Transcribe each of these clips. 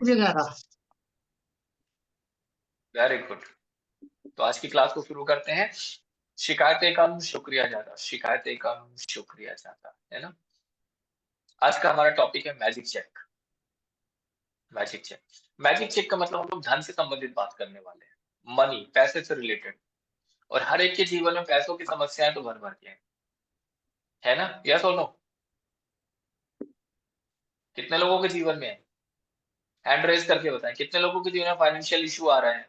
11। Very good. तो आज की क्लास को शुरू करते हैं। शिकायतें कम, शुक्रिया ज्यादा। शिकायतें कम, शुक्रिया ज्यादा, है ना। आज का हमारा टॉपिक है magic check. Magic check. Magic check का मतलब हम लोग धन से संबंधित बात करने वाले हैं, मनी, पैसे से रिलेटेड। और हर एक के जीवन में पैसों की समस्याएं तो भर भर के हैं, है ना। यस और नो? कितने लोगों के जीवन में है? हैंड रेज करके बताएं, कितने लोगों के जीवन में फाइनेंशियल इशू आ रहा है।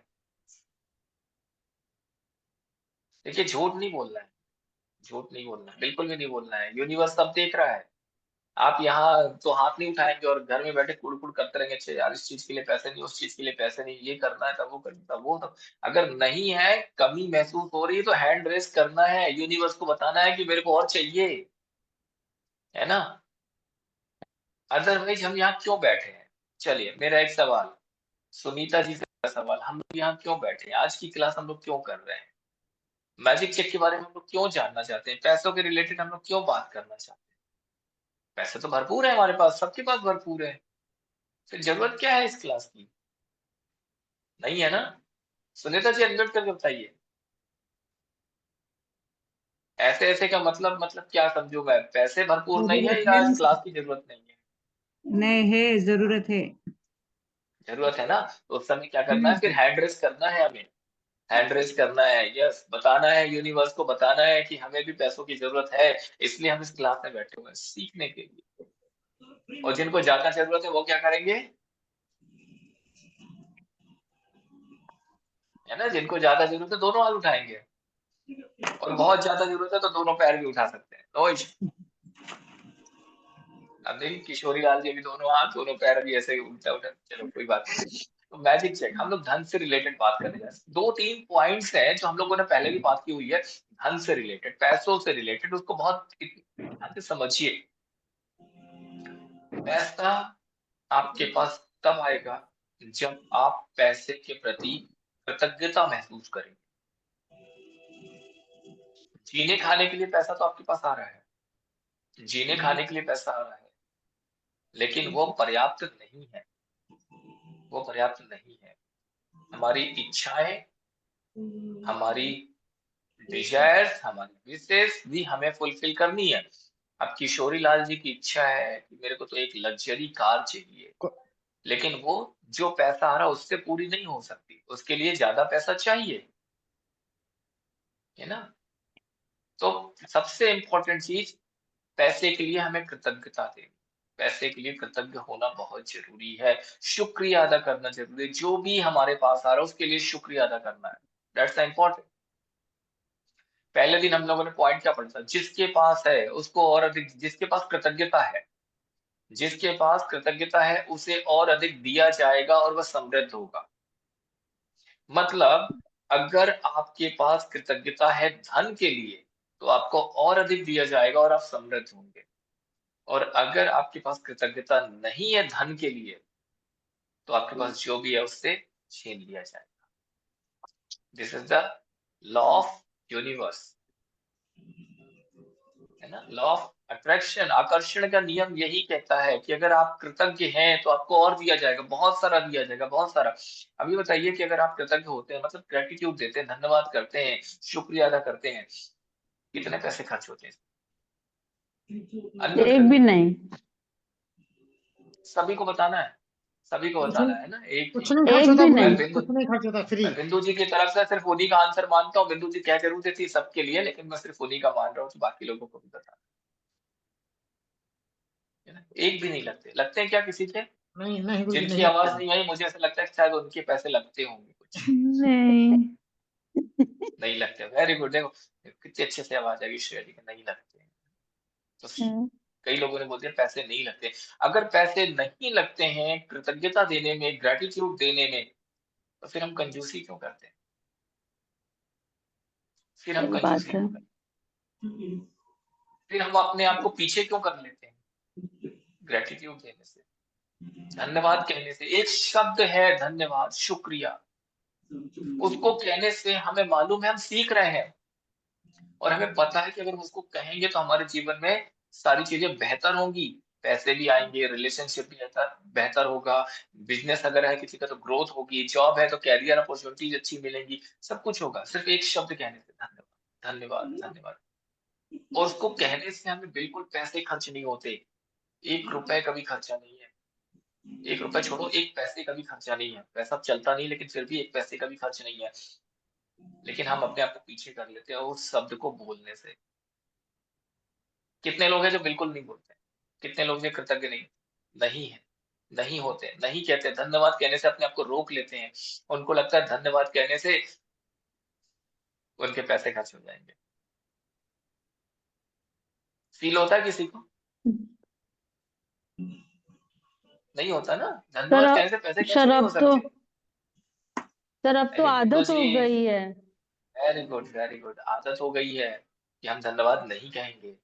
देखिए, झूठ नहीं बोलना है, झूठ नहीं बोलना है, बिल्कुल भी नहीं बोलना है। यूनिवर्स सब देख रहा है। आप यहाँ तो हाथ नहीं उठाएंगे और घर में बैठे कुड़-कुड़ करते रहेंगे, अच्छा यार इस चीज के लिए पैसे नहीं, उस चीज के लिए पैसे नहीं, ये करना है तब वो करना, तब वो तब। अगर नहीं है, कमी महसूस हो रही है तो हैंड रेस करना है, यूनिवर्स को बताना है कि मेरे को और चाहिए, है ना। अदरवाइज हम यहाँ क्यों बैठे हैं? चलिए, मेरा एक सवाल सुनीता जी से, सवाल, हम लोग यहाँ क्यों बैठे हैं? आज की क्लास हम लोग क्यों कर रहे हैं? मैजिक चेक के बारे में हम लोग क्यों जानना चाहते हैं? पैसों के रिलेटेड हम लोग क्यों बात करना चाहते हैं? पैसे तो भरपूर है हमारे पास, सबके पास भरपूर है, फिर जरूरत क्या है इस क्लास की? नहीं है ना। सुनीता जी अनम्यूट करके बताइए। ऐसे ऐसे का मतलब क्या समझूंगा? पैसे भरपूर नहीं है जरूरत या है, इस क्लास की जरूरत नहीं है? नहीं है, जरूरत है। जरूरत है ना। तो उस समय क्या करना है, फिर हम्म। हैंड रेस करना है हमें। हैंड रेस करना है, यस, बताना है, यूनिवर्स को बताना है कि हमें भी पैसों की जरूरत है। इसलिए हम इस क्लास में बैठे हुए हैं, सीखने के लिए। और जिनको ज्यादा जरूरत है वो क्या करेंगे? है ना, जिनको ज्यादा जरूरत है दोनों हाथ उठाएंगे। और बहुत ज्यादा जरूरत है तो दोनों पैर भी उठा सकते हैं, नो इशू। अब देखिए, किशोरी लाल जी भी दोनों हाथ दोनों पैर भी ऐसे उल्टा उल्टा, चलो कोई बात नहीं। तो मैजिक चेक, हम लोग धन से रिलेटेड बात करने जा रहे हैं। दो तीन पॉइंट्स हैं जो हम लोगों ने पहले भी बात की हुई है। धन से रिलेटेड, पैसों से रिलेटेड, उसको बहुत ध्यान से समझिए। पैसा आपके पास तब आएगा जब आप पैसे के प्रति कृतज्ञता महसूस करेंगे। जीने खाने के लिए पैसा तो आपके पास आ रहा है, जीने खाने के लिए पैसा आ रहा है, लेकिन वो पर्याप्त नहीं है, वो पर्याप्त नहीं है। हमारी इच्छाएं, हमारी डिजायर्स, हमारी विशेष भी हमें फुलफिल करनी है। अब किशोरी लाल जी की इच्छा है कि मेरे को तो एक लग्जरी कार चाहिए, लेकिन वो जो पैसा आ रहा है उससे पूरी नहीं हो सकती, उसके लिए ज्यादा पैसा चाहिए, है ना। तो सबसे इंपॉर्टेंट चीज, पैसे के लिए हमें कृतज्ञता देनी, पैसे के लिए कृतज्ञ होना बहुत जरूरी है। शुक्रिया अदा करना जरूरी है, जो भी हमारे पास आ रहा है उसके लिए शुक्रिया अदा करना है। That's important. पहले दिन हम लोगों ने पॉइंट क्या पढ़ा था, जिसके पास है उसको और अधिक, जिसके पास कृतज्ञता है, जिसके पास कृतज्ञता है उसे और अधिक दिया जाएगा और वह समृद्ध होगा। मतलब, अगर आपके पास कृतज्ञता है धन के लिए तो आपको और अधिक दिया जाएगा और आप समृद्ध होंगे। और अगर आपके पास कृतज्ञता नहीं है धन के लिए तो आपके पास जो भी है उससे छीन लिया जाएगा। This is the law of universe, है ना। लॉ ऑफ अट्रैक्शन, आकर्षण का नियम यही कहता है कि अगर आप कृतज्ञ हैं तो आपको और दिया जाएगा, बहुत सारा दिया जाएगा, बहुत सारा। अभी बताइए कि अगर आप कृतज्ञ होते हैं, मतलब ग्रेटिट्यूड देते हैं, धन्यवाद करते हैं, शुक्रिया अदा करते हैं, कितने पैसे खर्च होते हैं? अनम्यूट एक भी करके नहीं। सभी को बताना है, सभी को कुछ बताना है ना, एक कुछ भी। नहीं खर्च एक होता भी भाई, मैं नहीं। बिंदु, कुछ नहीं खर्च होता, फ्री। मैं बिंदु जी की तरफ से सिर्फ उन्हीं का आंसर मानता हूँ। बिंदु जी कह जरूर देती सबके लिए, लेकिन मैं सिर्फ उन्हीं का मान रहा हूँ, तो बाकी लोगों को भी बता, है ना। एक भी नहीं लगते, लगते हैं क्या किसी के? नहीं नहीं, कुछ नहीं जिनकी लगता आवाज है। नहीं आई, मुझे ऐसा लगता है कि शायद उनके पैसे लगते होंगे कुछ। नहीं। नहीं लगते, वेरी गुड। देखो कितनी अच्छे से आवाज आई श्रेया जी की, नहीं लगते हैं। तो कई लोगों ने बोल दिया पैसे नहीं लगते। अगर पैसे नहीं लगते हैं कृतज्ञता देने में, ग्रेटिट्यूड देने में, तो फिर हम कंजूसी क्यों करते हैं? फिर हम सही कंजूसी बात है। क्यों करते हैं? फिर हम अपने आप को पीछे क्यों कर लेते हैं? ग्रेटिट्यूड देने से, धन्यवाद कहने से, एक शब्द है धन्यवाद, शुक्रिया, उसको कहने से हमें मालूम है हम सीख रहे हैं, और हमें पता है कि अगर हम उसको कहेंगे तो हमारे जीवन में सारी चीजें बेहतर होंगी। पैसे भी आएंगे, रिलेशनशिप भी बेहतर बेहतर होगा, बिजनेस अगर है किसी का तो ग्रोथ होगी, जॉब है तो कैरियर अपॉर्चुनिटीज अच्छी मिलेंगी, सब कुछ होगा सिर्फ एक शब्द कहने से, धन्यवाद धन्यवाद धन्यवाद। और उसको कहने से हमें बिल्कुल पैसे खर्च नहीं होते, 1 रुपए का भी खर्चा नहीं है। 1 रुपए छोड़ो, 1 पैसे का भी खर्चा नहीं है। पैसा अब चलता नहीं, लेकिन फिर भी 1 पैसे का भी खर्च नहीं है। लेकिन हम अपने आप को पीछे कर लेते हैं उस शब्द को बोलने से। कितने लोग हैं जो बिल्कुल नहीं बोलते? कितने लोग जो कृतज्ञ नहीं है, नहीं होते, नहीं कहते, धन्यवाद कहने से अपने आप को रोक लेते हैं। उनको लगता है धन्यवाद कहने से उनके पैसे खर्च हो जाएँगे। फ़ील होता है किसी को? नहीं होता ना? सर धन्यवाद कहने से पैसे खर्च सर नहीं हो अब तो सकते। सर अब तो लेकिन बिंदु आदत हो जी, गई है। Very good. आदत हो गई है कि हम धन्यवाद नहीं कहेंगे।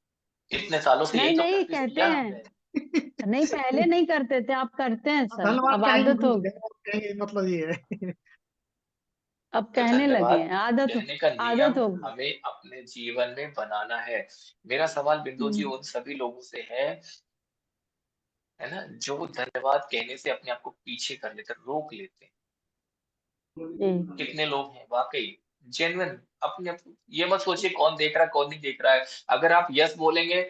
इतने सालों से नहीं यही तो नहीं प्रैक्टिस कहते किया हमने। हैं। नहीं पहले नहीं करते थे, आप करते हैं सर, धन्यवाद अब कहेंगे, आदत हो, धन्यवाद कहेंगे, मतलब ये है। अब तो कहने लगे धन्यवाद हैं, आदत कहने का आदत नियम हो। हमें अपने जीवन में बनाना है। मेरा सवाल बिंदु जी हम्म, उन सभी लोगों से है ना, जो धन्यवाद कहने से अपने आप को पीछे कर लेते, रोक लेते हैं। जी कितने लोग हैं वाक़ई जेन्युइन अपने ये मत सोचिए कौन देख रहा है, कौन नहीं देख रहा है। अगर आप यस बोलेंगे,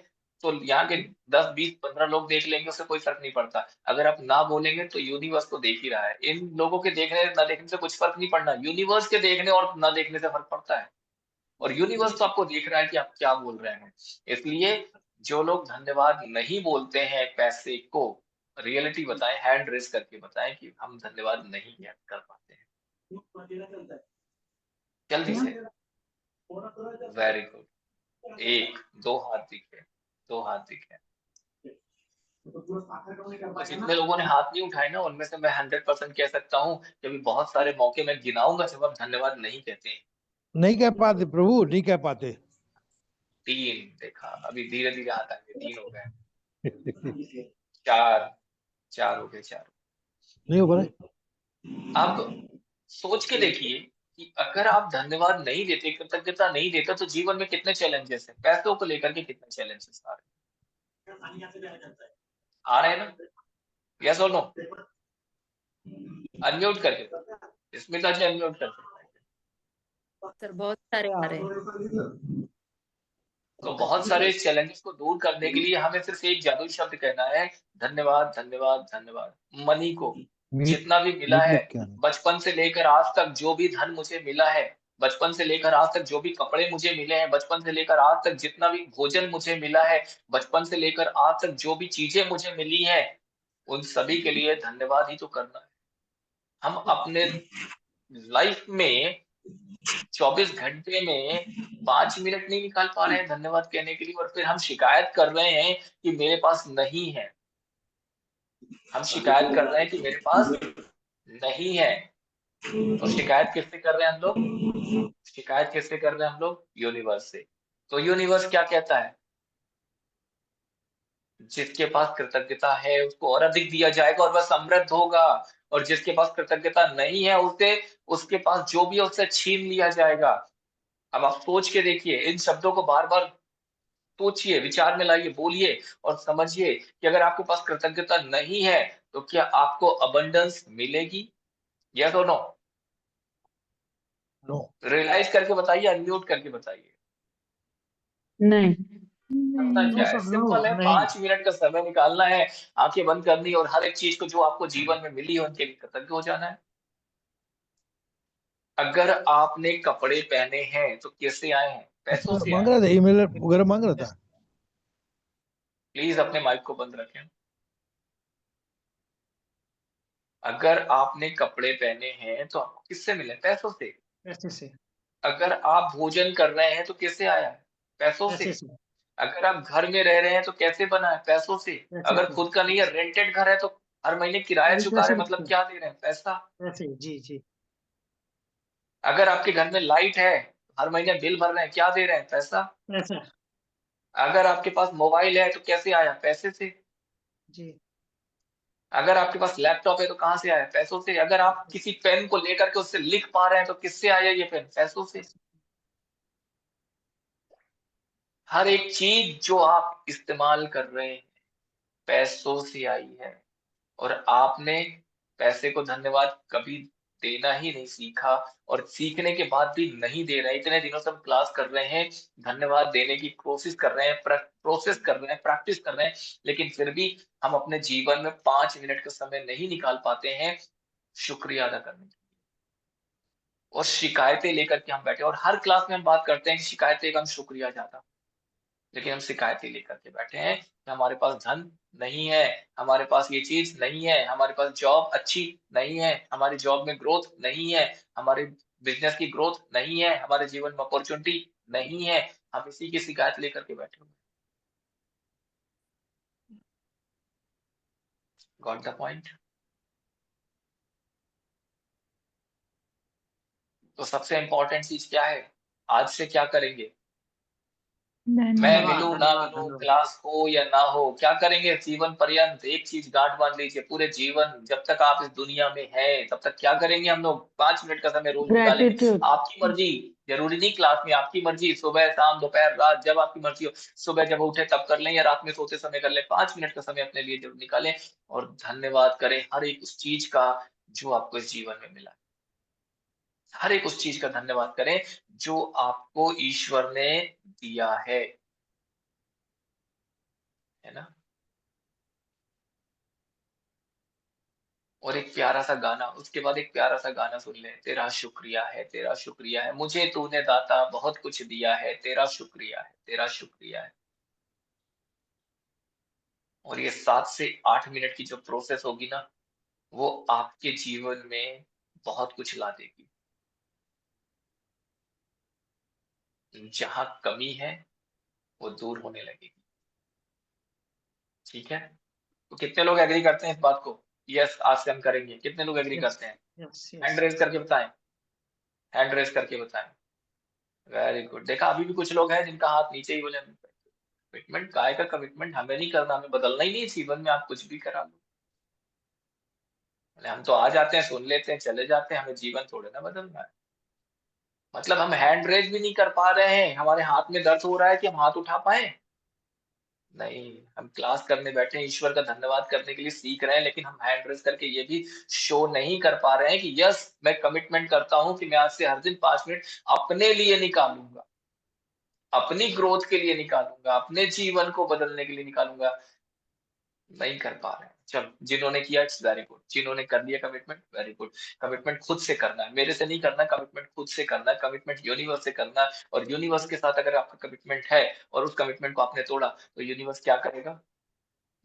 तो यहाँ के 10, 20, 15 लोग देख लेंगे, उससे कोई फ़र्क नहीं पड़ता। अगर आप ना बोलेंगे, तो यूनिवर्स तो देख ही रहा है। इन लोगों के देखने, ना देखने से कुछ फ़र्क नहीं पड़ना। यूनिवर्स के देखने और ना देखने से फ़र्क पड़ता है। और यूनिवर्स तो आपको देख रहा है कि आप क्या बोल रहे हैं। इसलिए जो लोग धन्यवाद नहीं बोलते हैं पैसे को, रियलिटी बताएँ, हैंड रेज़ करके बताएँ कि हम धन्यवाद नहीं कर पाते हैं। जल्दी से। Very good. 1, 2 हाथ दिखे, 2 हाथ दिखे। तो जितने लोगों ने हाथ नहीं उठाए ना, उनमें से मैं 100% कह सकता हूँ कि अभी बहुत सारे मौके मैं गिनाऊँगा जब आप धन्यवाद नहीं कहते हैं। नहीं कह पाते प्रभु, नहीं कह पाते। 3 देखा, अभी धीरे-धीरे हाथ आएँगे, 3 हो गए। 4, 4 हो गए, 4। नहीं हो पा रहा। अब सोच के देखिए कि अगर आप धन्यवाद नहीं देते, कृतज्ञता नहीं देते, तो जीवन में कितने चैलेंजेस हैं। पैसों को लेकर के कितने चैलेंजेस आ रहे हैं। आ रहे हैं ना? यस और नो? अनम्यूट करके, स्मिता जी अनम्यूट करके। सर बहुत सारे आ रहे हैं। तो बहुत सारे चैलेंजेस को दूर करने के लिए हमें सिर्फ एक जादुई शब्द कहना है, धन्यवाद धन्यवाद धन्यवाद। मनी को जितना भी मिला मीट है, लग क्या बचपन से लेकर आज तक जो भी धन मुझे मिला है, बचपन से लेकर आज तक जो भी कपड़े मुझे मिले हैं, बचपन से लेकर आज तक जितना भी भोजन मुझे मिला है, बचपन से लेकर आज तक जो भी चीजें मुझे मिली हैं, उन सभी के लिए धन्यवाद ही तो करना है। हम अपने लाइफ में 24 घंटे में 5 मिनट नहीं निकाल पा रहे हैं धन्यवाद कहने के लिए, और फिर हम शिकायत कर रहे हैं कि मेरे पास नहीं है। हम शिकायत कर रहे हैं कि मेरे पास नहीं है। और शिकायत किससे कर रहे हैं हम लोग? शिकायत किससे कर रहे हैं हम लोग? यूनिवर्स से। तो यूनिवर्स क्या कहता है? जिसके पास कृतज्ञता है उसको और अधिक दिया जाएगा और वह समृद्ध होगा, और जिसके पास कृतज्ञता नहीं है उसे, उसके पास जो भी है उससे छीन लिया जाएगा। अब आप सोच के देखिए, इन शब्दों को बार-बार सोचिए, विचार में लाइए, बोलिए और समझिए कि अगर आपके पास कृतज्ञता नहीं है, तो क्या आपको अबंडेंस मिलेगी? यस और नो? नो। रियलाइज़ करके बताइए, अनम्यूट करके बताइए। नहीं करना नो क्या है? सर, नो, सिंपल है, नहीं। 5 मिनट का समय निकालना है, आँखें बंद करनी है और हर एक चीज़ को जो आपको जीवन में मिली है उनके लिए कृतज्ञ हो जाना है। अगर आपने कपड़े पहने हैं, तो किससे आए हैं? पैसों से मांग आए रहा हैं। था, ईमेल वगैरह मांग रहा था। प्लीज़ अपने माइक को बंद रखें। अगर आपने कपड़े पहने हैं, तो आपको किससे मिले? पैसों से। पैसे से, अगर आप भोजन कर रहे हैं, तो किससे आया है? पैसों से। पैसे से, अगर आप घर में रह रहे हैं, तो कैसे बना है? पैसों से। पैसे अगर से, खुद का नहीं है, रेंटेड घर है, तो हर महीने किराया वो भी चुका रहे पैसे हैं, मतलब से, क्या दे रहे हैं? पैसा। पैसे, जी जी। अगर आपके घर में लाइट है, हर महीने बिल भर रहे हैं, क्या दे रहे हैं? पैसा। पैसा, अगर आपके पास मोबाइल है, तो कैसे आया? पैसे से। जी। अगर आपके पास लैपटॉप है, तो कहाँ से आया? पैसों से। अगर आप किसी पेन को लेकर के उससे लिख पा रहे हैं, तो किससे आया ये पेन? पैसों से। हर एक चीज़ जो आप इस्तेमाल कर रहे हैं, पैसों से आई है, और आपने पैसे को धन्यवाद कभी देना ही नहीं सीखा, और सीखने के बाद भी नहीं दे रहे हैं। इतने दिनों से हम क्लास कर रहे हैं, धन्यवाद देने की कोशिश कर रहे हैं, प्रोसेस कर रहे हैं, प्रैक्टिस कर रहे हैं, लेकिन फिर भी हम अपने जीवन में 5 मिनट का समय नहीं निकाल पाते हैं शुक्रिया अदा करने के लिए। और शिकायतें लेकर के हम बैठे, और हर क्लास में हम बात करते हैं कि शिकायतें कम शुक्रिया ज्यादा, लेकिन हम शिकायतें लेकर के बैठे हैं कि हमारे पास धन नहीं है, हमारे पास ये चीज नहीं है, हमारे पास जॉब अच्छी नहीं है, हमारी जॉब में ग्रोथ नहीं है, हमारे बिजनेस की ग्रोथ नहीं है, हमारे जीवन में अपॉर्चुनिटी नहीं है। हम इसी की शिकायत लेकर के बैठे हुए। Got the point? तो सबसे इंपॉर्टेंट चीज क्या है? आज से क्या करेंगे? मैं धन्यवाद मिलूं ना धन्यवाद मिलूं, धन्यवाद। क्लास हो या ना हो, क्या करेंगे जीवन पर्यंत? एक चीज गांठ बांध लीजिए, पूरे जीवन जब तक आप इस दुनिया में हैं तब तक क्या करेंगे हम लोग? 5 मिनट का समय रोज निकालेंगे। ग्रेटिट्यूड। आपकी मर्जी, जरूरी नहीं क्लास में, आपकी मर्जी, सुबह शाम दोपहर रात जब आपकी मर्जी हो। सुबह जब उठे तब कर लें या रात में सोते समय कर लें, 5 मिनट का समय अपने लिए जरूर निकालें और धन्यवाद करें हर एक उस चीज का जो आपको इस जीवन में मिला। हर एक उस चीज का धन्यवाद करें जो आपको ईश्वर ने दिया है ना। और एक प्यारा सा गाना, उसके बाद एक प्यारा सा गाना सुन ले। तेरा शुक्रिया है, तेरा शुक्रिया है, मुझे तूने दाता बहुत कुछ दिया है, तेरा शुक्रिया है, तेरा शुक्रिया है। और ये 7 से 8 मिनट की जो प्रोसेस होगी ना, वो आपके जीवन में बहुत कुछ ला देगी। जहां कमी है वो दूर होने लगेगी। ठीक है? तो कितने लोग एग्री करते हैं इस बात को? यस, आज से हम करेंगे। कितने लोग एग्री यस करते हैं? Yes hand yes. रेज करके बताएं, हैंड रेज करके बताएं। Very good. देखा, अभी भी कुछ लोग हैं जिनका हाथ नीचे ही बोले कमिटमेंट काय का कमिटमेंट, हमें नहीं करना, हमें बदलना ही नहीं है जीवन में, आप कुछ भी करा लो। हम तो आ जाते हैं, सुन लेते हैं, चले जाते हैं, हमें जीवन थोड़े ना बदलना है। मतलब हम हैंड रेज भी नहीं कर पा रहे हैं, हमारे हाथ में दर्द हो रहा है कि हम हाथ उठा पाए? नहीं, हम क्लास करने बैठे हैं, ईश्वर का धन्यवाद करने के लिए सीख रहे हैं, लेकिन हम हैंड रेज करके ये भी शो नहीं कर पा रहे हैं कि यस, मैं कमिटमेंट करता हूं कि मैं आज से हर दिन 5 मिनट अपने लिए निकालूंगा, अपनी ग्रोथ के लिए निकालूंगा, अपने जीवन को बदलने के लिए निकालूंगा। नहीं कर पा रहे हैं। चलो, जिन्होंने किया इट्स वेरी गुड, जिन्होंने कर लिया कमिटमेंट, वेरी गुड। कमिटमेंट खुद से करना है, मेरे से नहीं करना। कमिटमेंट खुद से करना है, कमिटमेंट यूनिवर्स से करना है। और यूनिवर्स के साथ अगर आपका कमिटमेंट है और उस कमिटमेंट को आपने तोड़ा, तो यूनिवर्स क्या करेगा?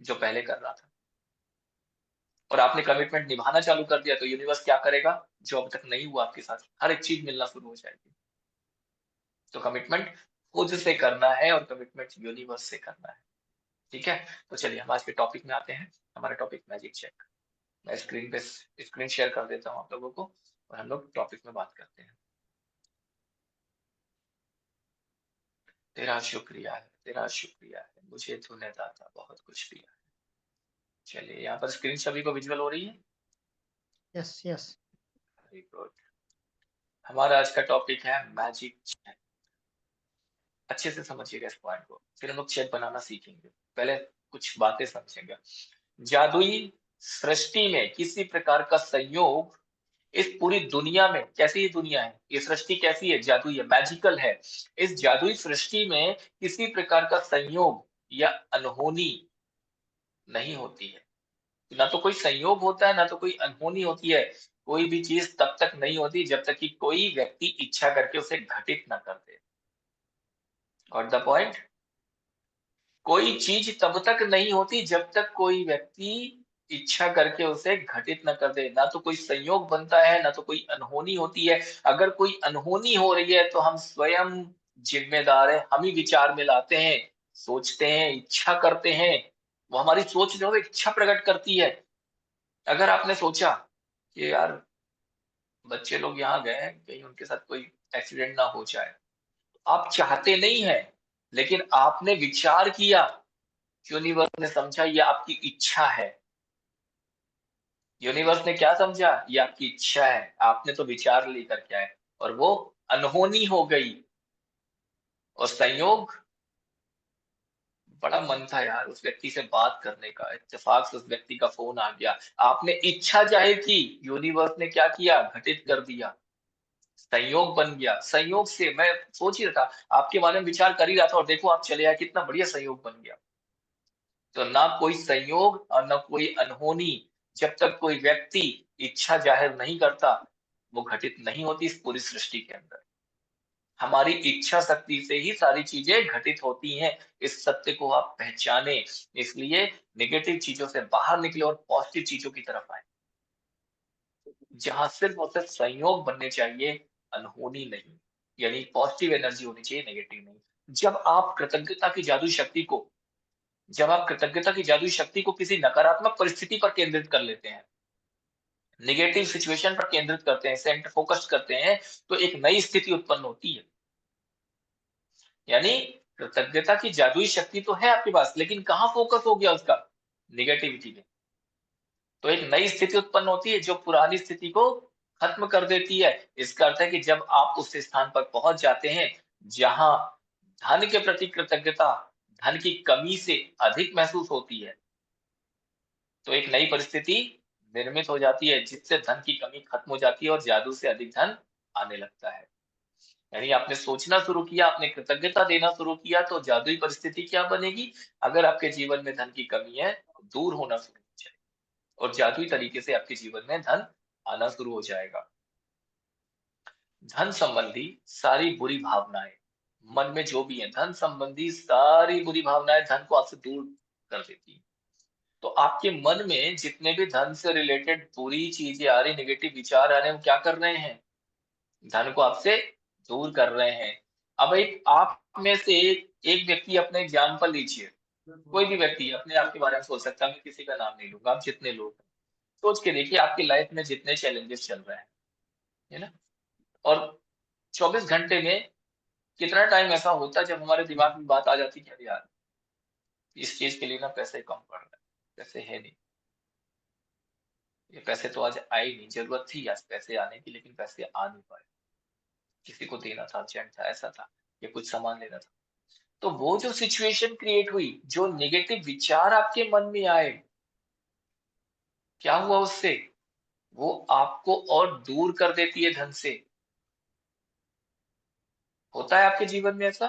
जो पहले कर रहा था। और आपने कमिटमेंट निभाना चालू कर दिया, तो यूनिवर्स क्या करेगा? जो अब तक नहीं हुआ आपके साथ, हर एक चीज मिलना शुरू हो जाएगी। तो कमिटमेंट खुद से करना है और कमिटमेंट यूनिवर्स से करना है। ठीक है? तो चलिए हम आज के टॉपिक में आते हैं। हमारा टॉपिक मैजिक चेक। मैं स्क्रीन पे स्क्रीन शेयर कर देता हूँ आप लोगों को, और हम लोग टॉपिक में बात करते हैं। तेरा शुक्रिया है, तेरा शुक्रिया है, मुझे तूने दाता बहुत कुछ दिया है। चलिए, यहाँ पर स्क्रीन सभी को विजुअल हो रही है? Yes yes. Very good. हमारा आज का टॉपिक है मैजिक चेक। अच्छे से समझिएगा इस पॉइंट को, फिर हम लोग चेक बनाना सीखेंगे। पहले कुछ बातें समझेंगे। जादुई सृष्टि में किसी प्रकार का संयोग इस पूरी दुनिया में, कैसी ये दुनिया है, ये सृष्टि कैसी है? जादुई है, मैजिकल है। इस जादुई सृष्टि में किसी प्रकार का संयोग या अनहोनी नहीं होती है। ना तो कोई संयोग होता है, ना तो कोई अनहोनी होती है। कोई भी चीज तब तक नहीं होती जब तक कि कोई व्यक्ति इच्छा करके उसे घटित ना कर दे। Got the point? कोई चीज तब तक नहीं होती जब तक कोई व्यक्ति इच्छा करके उसे घटित न कर दे। ना तो कोई संयोग बनता है, ना तो कोई अनहोनी होती है। अगर कोई अनहोनी हो रही है तो हम स्वयं जिम्मेदार है, हम ही विचार में लाते हैं, सोचते हैं, इच्छा करते हैं। वो हमारी सोच जो है इच्छा प्रकट करती है। अगर आपने सोचा कि यार बच्चे लोग यहाँ गए हैं, कहीं उनके साथ कोई एक्सीडेंट ना हो जाए, आप चाहते नहीं है, लेकिन आपने विचार किया, यूनिवर्स ने समझा ये आपकी इच्छा है। यूनिवर्स ने क्या समझा? ये आपकी इच्छा है, आपने तो विचार लेकर के आए, और वो अनहोनी हो गई। और संयोग बड़ा मन था यार उस व्यक्ति से बात करने का, इत्तेफाक से उस व्यक्ति का फोन आ गया, आपने इच्छा जाहिर की, यूनिवर्स ने क्या किया, घटित कर दिया, संयोग बन गया। संयोग से मैं सोच ही रहा था, आपके बारे में विचार कर ही रहा था और देखो आप चले आए, कितना बढ़िया संयोग बन गया। तो ना कोई संयोग और ना कोई अनहोनी, जब तक कोई व्यक्ति इच्छा जाहिर नहीं करता, वो घटित नहीं होती इस पूरी सृष्टि के अंदर। हमारी इच्छा शक्ति से ही सारी चीजें घटित होती हैं, इस सत्य को आप पहचाने। इसलिए नेगेटिव चीजों से बाहर निकले और पॉजिटिव चीजों की तरफ आए, जहां सिर्फ और सिर्फ संयोग बनने चाहिए, अनहोनी नहीं। यानी पॉजिटिव एनर्जी होनी चाहिए, नेगेटिव नहीं। जब आप कृतज्ञता की जादुई शक्ति को जब आप कृतज्ञता की जादुई शक्ति को किसी नकारात्मक परिस्थिति पर केंद्रित कर लेते हैं, नेगेटिव सिचुएशन पर केंद्रित करते हैं, सेंटर फोकस करते हैं, तो एक नई स्थिति उत्पन्न होती है। यानी कृतज्ञता की जादुई शक्ति तो है आपके पास, लेकिन कहां फोकस हो गया उसका, नेगेटिविटी में। तो एक नई स्थिति उत्पन्न होती है जो पुरानी स्थिति को खत्म कर देती है। इसका अर्थ है कि जब आप उस स्थान पर पहुंच जाते हैं जहां धन के प्रति कृतज्ञता धन की कमी से अधिक महसूस होती है, तो एक नई परिस्थिति निर्मित हो जाती है जिससे धन की कमी खत्म हो जाती है और जादू से अधिक धन आने लगता है। यानी आपने सोचना शुरू किया, आपने कृतज्ञता देना शुरू किया, तो जादुई परिस्थिति क्या बनेगी, अगर आपके जीवन में धन की कमी है तो दूर होना शुरू हो जाएगी और जादुई तरीके से आपके जीवन में धन आना शुरू हो जाएगा। धन संबंधी सारी बुरी भावनाएं मन में जो भी है, धन संबंधी सारी बुरी भावनाएं धन को आपसे दूर कर देती है। तो आपके मन में जितने भी धन से रिलेटेड बुरी चीजें आ रही, नेगेटिव विचार आ रहे हैं, वो क्या कर रहे हैं, धन को आपसे दूर कर रहे हैं। अब एक आप में से एक व्यक्ति अपने एग्जाम्पल लीजिए, कोई भी व्यक्ति अपने आप के बारे में सोच सकता है, मैं किसी का नाम नहीं लूंगा, आप जितने लोग हैं सोच के देखिए आपकी लाइफ में जितने चैलेंजेस चल रहे हैं, है ना, और 24 घंटे में कितना टाइम ऐसा होता है जब हमारे दिमाग में बात आ जाती है, यार इस चीज के लिए ना पैसे कम पड़ रहे हैं, पैसे है नहीं, ये पैसे तो आज आए नहीं, जरूरत थी आज पैसे आने की लेकिन पैसे आ नहीं पाए, किसी को देना था, अर्जेंट था, ऐसा था, या कुछ सामान लेना था। तो वो जो सिचुएशन क्रिएट हुई, जो नेगेटिव विचार आपके मन में आए, क्या हुआ उससे, वो आपको और दूर कर देती है धन से। होता है आपके जीवन में ऐसा,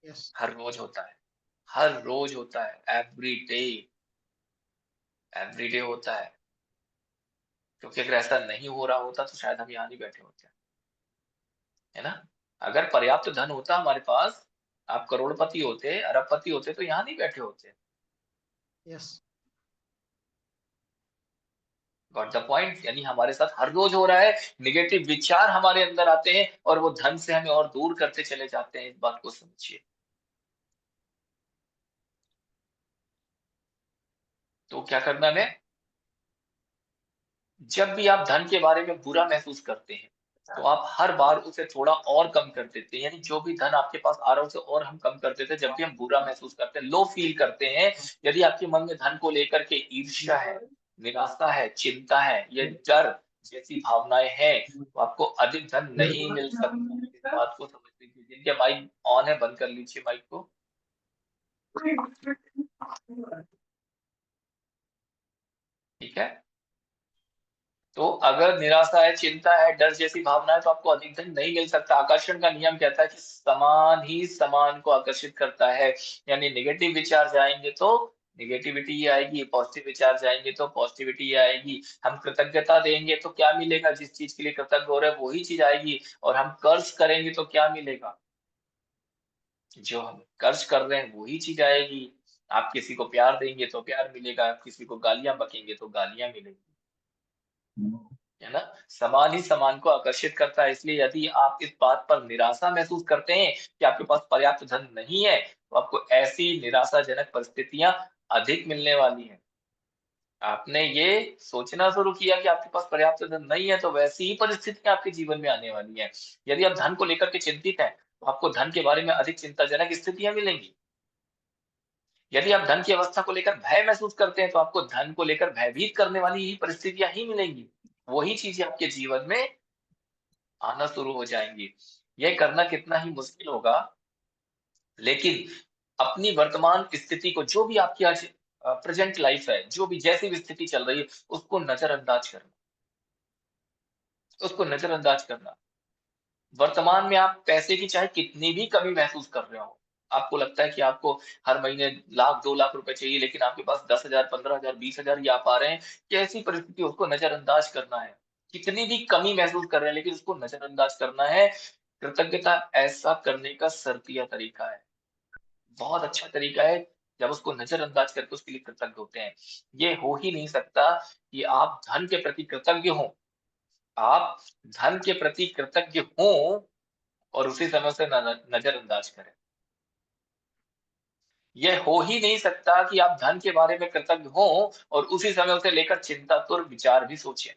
यस, हर रोज होता है, हर रोज होता है, एवरी डे होता है। क्योंकि अगर ऐसा नहीं हो रहा होता तो शायद हम यहाँ नहीं बैठे होते, है ना। अगर पर्याप्त धन होता हमारे पास, आप करोड़पति होते, अरबपति होते, तो यहाँ नहीं बैठे होते। Yes, got the point. यानी हमारे साथ हर रोज हो रहा है, नेगेटिव विचार हमारे अंदर आते हैं और वो धन से हमें और दूर करते चले जाते हैं। इस बात को समझिए। तो क्या करना है हमें, जब भी आप धन के बारे में बुरा महसूस करते हैं तो आप हर बार उसे थोड़ा और कम कर देते हैं। यानी जो भी धन आपके पास आ रहा है उसे और हम कम कर देते हैं जब भी हम बुरा महसूस करते हैं, लो फील करते हैं। यदि आपके मन में धन को लेकर के ईर्ष्या है, निराशा है, चिंता है, ये डर जैसी भावनाएं हैं, तो आपको अधिक धन नहीं मिल सकता। इस बात को समझ लीजिए। जिनके माइक ऑन है बंद कर लीजिए माइक को। ठीक है। तो अगर निराशा है, चिंता है, डर जैसी भावना है, तो आपको अधिक धन नहीं मिल सकता। आकर्षण का नियम कहता है कि समान ही समान को आकर्षित करता है। यानी नेगेटिव विचार जाएंगे तो नेगेटिविटी ही आएगी, पॉजिटिव विचार जाएंगे तो पॉजिटिविटी ही आएगी। हम कृतज्ञता देंगे तो क्या मिलेगा, जिस चीज के लिए कृतज्ञ हो रहे हैं वही चीज आएगी। और हम कर्ज करेंगे तो क्या मिलेगा, जो हम कर्ज कर रहे हैं वही चीज आएगी। आप किसी को प्यार देंगे तो प्यार मिलेगा, आप किसी को गालियां बकेंगे तो गालियां मिलेगी, है ना। समान ही समान को आकर्षित करता है। इसलिए यदि आप इस बात पर निराशा महसूस करते हैं कि आपके पास पर्याप्त धन नहीं है, तो आपको ऐसी निराशाजनक परिस्थितियां अधिक मिलने वाली हैं। आपने ये सोचना शुरू किया कि आपके पास पर्याप्त धन नहीं है, तो वैसी ही परिस्थितियां आपके जीवन में आने वाली हैं। यदि आप धन को लेकर के चिंतित हैं, तो आपको धन के बारे में अधिक चिंताजनक स्थितियां मिलेंगी। यदि आप धन की अवस्था को लेकर भय महसूस करते हैं, तो आपको धन को लेकर भयभीत करने वाली ही परिस्थितियां ही मिलेंगी। वही चीजें आपके जीवन में आना शुरू हो जाएंगी। यह करना कितना ही मुश्किल होगा, लेकिन अपनी वर्तमान स्थिति को, जो भी आपकी आज प्रेजेंट लाइफ है, जो भी जैसी भी स्थिति चल रही है, उसको नजरअंदाज करना, उसको नजरअंदाज करना। वर्तमान में आप पैसे की चाहे कितनी भी कमी महसूस कर रहे हो, आपको लगता है कि आपको हर महीने लाख 2 लाख रुपए चाहिए, लेकिन आपके पास 10,000 15,000 20,000 ही आ पा रहे हैं, कैसी परिस्थिति, उसको नजरअंदाज करना है। कितनी भी कमी महसूस कर रहे हैं, लेकिन उसको नजरअंदाज करना है। कृतज्ञता ऐसा करने का सर्तिया तरीका है, बहुत अच्छा तरीका है। जब उसको नजरअंदाज करके उसके लिए कृतज्ञ होते हैं। ये हो ही नहीं सकता कि आप धन के प्रति कृतज्ञ हों, आप धन के प्रति कृतज्ञ हों और उसी समय उसे नजरअंदाज करें। यह हो ही नहीं सकता कि आप धन के बारे में कृतज्ञ हों और उसी समय उसे लेकर चिंतातुर विचार भी सोचें।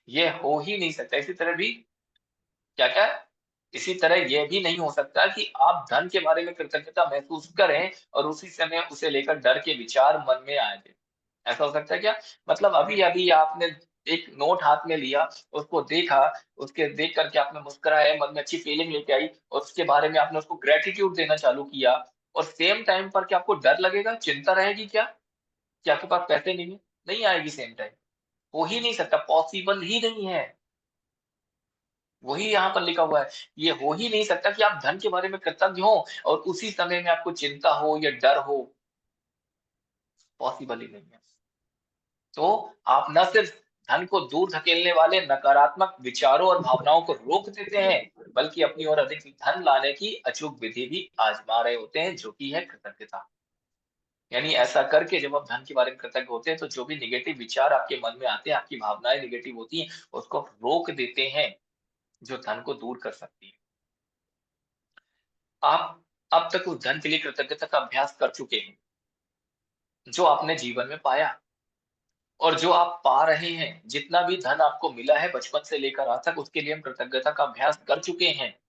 यह हो ही नहीं सकता। इसी तरह भी क्या इसी तरह यह भी नहीं हो सकता कि आप धन के बारे में कृतज्ञता महसूस करें और उसी समय उसे लेकर डर के विचार मन में आ जाए। ऐसा हो सकता है क्या? मतलब अभी-अभी आपने एक नोट हाथ में लिया, उसको देखा, उसके देख करके आपने मुस्कुराए, मन में अच्छी फीलिंग लेके आई और उसके बारे में आपने उसको ग्रैटिट्यूड देना चालू किया और सेम टाइम पर क्या आपको डर लगेगा, चिंता रहेगी क्या? कि आपके पास पैसे नहीं है? नहीं आएगी सेम टाइम। हो ही नहीं सकता, पॉसिबल ही नहीं है। वही यहाँ पर लिखा हुआ है। ये हो ही नहीं सकता कि आप धन के बारे में कृतज्ञ हों और उसी समय में आपको चिंता हो या डर हो। पॉसिबल ही नहीं है। तो आप न सिर्फ धन को दूर धकेलने वाले नकारात्मक विचारों और भावनाओं को रोक देते हैं, बल्कि अपनी ओर अधिक धन लाने की अचूक विधि भी आजमा रहे होते हैं, जो कि है कृतज्ञता। यानी ऐसा करके जब आप धन के बारे में कृतज्ञ होते हैं, तो जो भी नेगेटिव विचार आपके मन में आते हैं, आपकी भावनाएं नेगेटिव होती हैं, उसको आप रोक देते हैं, जो धन को दूर कर सकती है। आप अब तक उस धन के लिए कृतज्ञता का अभ्यास कर चुके हैं, जो आपने जीवन में पाया और जो आप पा रहे हैं। जितना भी धन आपको मिला है बचपन से लेकर आज तक, उसके लिए हम कृतज्ञता का अभ्यास कर चुके हैं।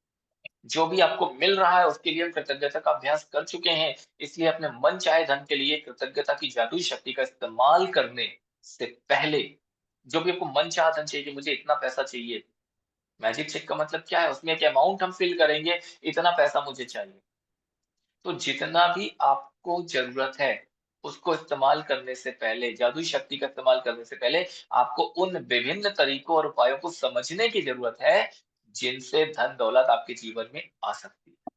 जो भी आपको मिल रहा है उसके लिए हम कृतज्ञता का अभ्यास कर चुके हैं। इसलिए अपने मन चाहे धन के लिए कृतज्ञता की जादुई शक्ति का इस्तेमाल करने से पहले, जो भी आपको मन चाहा धन चाहिए कि मुझे इतना पैसा चाहिए, मैजिक चेक का मतलब क्या है? उसमें एक अमाउंट हम फिल करेंगे, इतना पैसा मुझे चाहिए। तो जितना भी आपको जरूरत है, उसको इस्तेमाल करने से पहले, जादुई शक्ति का इस्तेमाल करने से पहले, आपको उन विभिन्न तरीकों और उपायों को समझने की जरूरत है, जिनसे धन दौलत आपके जीवन में आ सकती है।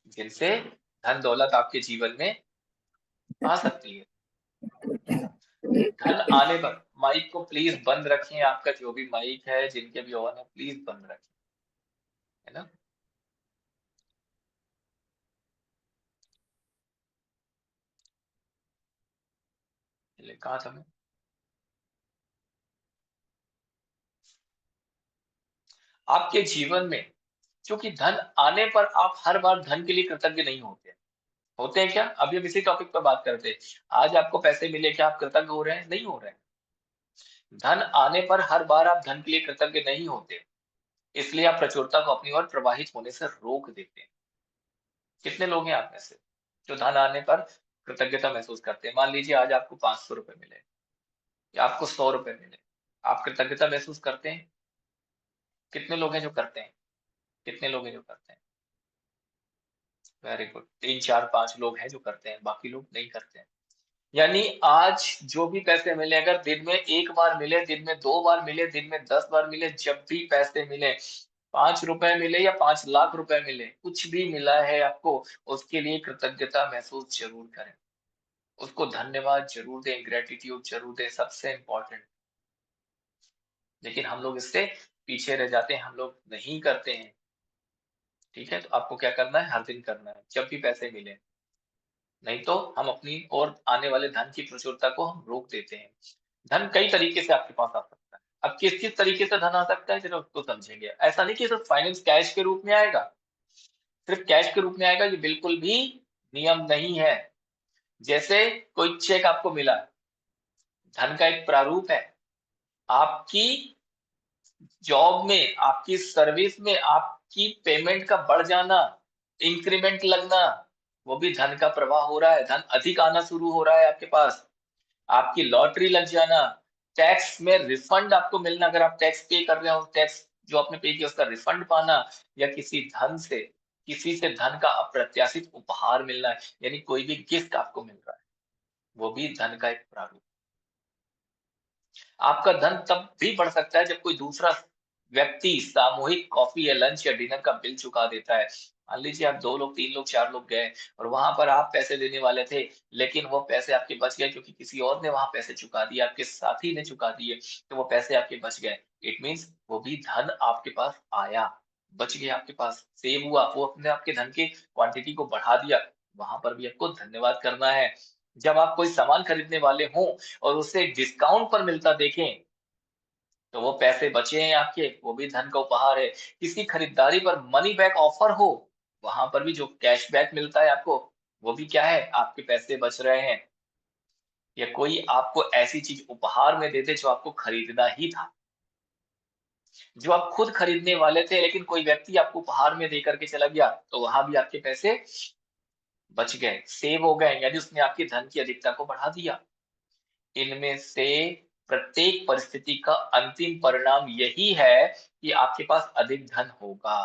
जिनसे धन दौलत आपके जीवन में आ सकती है। धन आने पर माइक को प्लीज बंद रखें। आपका जो भी माइक है, जिनके भी ऑन है, प्लीज बंद रखें, है ना? कहा था मैं? आपके जीवन में क्योंकि धन आने पर आप हर बार धन के लिए कृतज्ञ नहीं होते। होते हैं क्या? अभी हम इसी टॉपिक पर बात करते हैं। आज आपको पैसे मिले, क्या आप कृतज्ञ हो रहे हैं? नहीं हो रहे हैं। धन आने पर हर बार आप धन के लिए कृतज्ञ नहीं होते, इसलिए आप प्रचुरता को अपनी ओर प्रवाहित होने से रोक देते हैं। कितने लोग हैं आप में से जो धन आने पर कृतज्ञता महसूस करते हैं? मान लीजिए आज आपको 500 रुपए मिले या आपको 100 रुपए मिले, आप कृतज्ञता महसूस करते हैं? कितने लोग हैं जो करते हैं? कितने लोग हैं जो करते हैं? Very good. 3 4 5 लोग हैं जो करते हैं, बाकी लोग नहीं करते हैं। यानी आज जो भी पैसे मिले, अगर दिन में 1 बार मिले, दिन में 2 बार मिले, दिन में 10 बार मिले, जब भी पैसे मिले, 5 रुपए मिले या 5 लाख रुपए मिले, कुछ भी मिला है आपको, उसके लिए कृतज्ञता महसूस जरूर करें। उसको धन्यवाद जरूर दें, ग्रेटिट्यूड जरूर दें, सबसे इंपॉर्टेंट। लेकिन हम लोग इससे पीछे रह जाते हैं, हम लोग नहीं करते हैं। ठीक है, तो आपको क्या करना है? हर दिन करना है, जब भी पैसे मिले। नहीं तो हम अपनी ओर आने वाले धन की प्रचुरता को हम रोक देते हैं। धन कई तरीके से आपके पास आ सकता है। अब किस-किस तरीके से धन आ सकता है, चलो उसको समझेंगे। ऐसा नहीं कि सिर्फ फाइनेंस कैश के रूप में आएगा, सिर्फ कैश के रूप में आएगा, ये बिल्कुल भी नियम नहीं है। जैसे कोई चेक आपको मिला, धन का एक प्रारूप है। आपकी जॉब में, आपकी सर्विस में आपकी पेमेंट का बढ़ जाना, इंक्रीमेंट लगना, वो भी धन का प्रवाह हो रहा है। धन अधिक आना शुरू हो रहा है आपके पास। आपकी लॉटरी लग जाना, टैक्स में रिफंड आपको मिलना, अगर आप टैक्स पे कर रहे हो, टैक्स जो आपने पे किया उसका रिफंड पाना, या किसी धन से, किसी से धन का अप्रत्याशित उपहार मिलना है, यानी कोई भी गिफ्ट आपको मिल रहा है, वो भी धन का एक प्रारूप। आपका धन तब भी बढ़ सकता है जब कोई दूसरा व्यक्ति सामूहिक कॉफी या लंच या डिनर का बिल चुका देता है। मान लीजिए आप 2 लोग, 3 लोग, 4 लोग गए और वहां पर आप पैसे देने वाले थे, लेकिन वो पैसे आपके बच गए क्योंकि किसी और ने वहां पैसे चुका दिए, आपके साथी ने चुका दिए, तो वो पैसे आपके बच गए। इट मीन्स वो भी धन आपके पास आया, बच गया, आपके पास सेव हुआ, वो अपने आपके धन की क्वांटिटी को बढ़ा दिया। वहां पर भी आपको धन्यवाद करना है। जब आप कोई सामान खरीदने वाले हों और उसे डिस्काउंट पर मिलता देखें, तो वो पैसे बचे हैं आपके, वो भी धन का उपहार है। किसी खरीदारी पर मनी बैक ऑफर हो, वहां पर भी जो कैशबैक मिलता है आपको, वो भी क्या है, आपके पैसे बच रहे हैं। या कोई आपको ऐसी चीज उपहार में दे दे जो आपको खरीदना ही था, जो आप खुद खरीदने वाले थे, लेकिन कोई व्यक्ति आपको उपहार में दे करके चला गया, तो वहां भी आपके पैसे बच गए, सेव हो गए, यानी उसने आपके धन की अधिकता को बढ़ा दिया। इनमें से प्रत्येक परिस्थिति का अंतिम परिणाम यही है कि आपके पास अधिक धन होगा,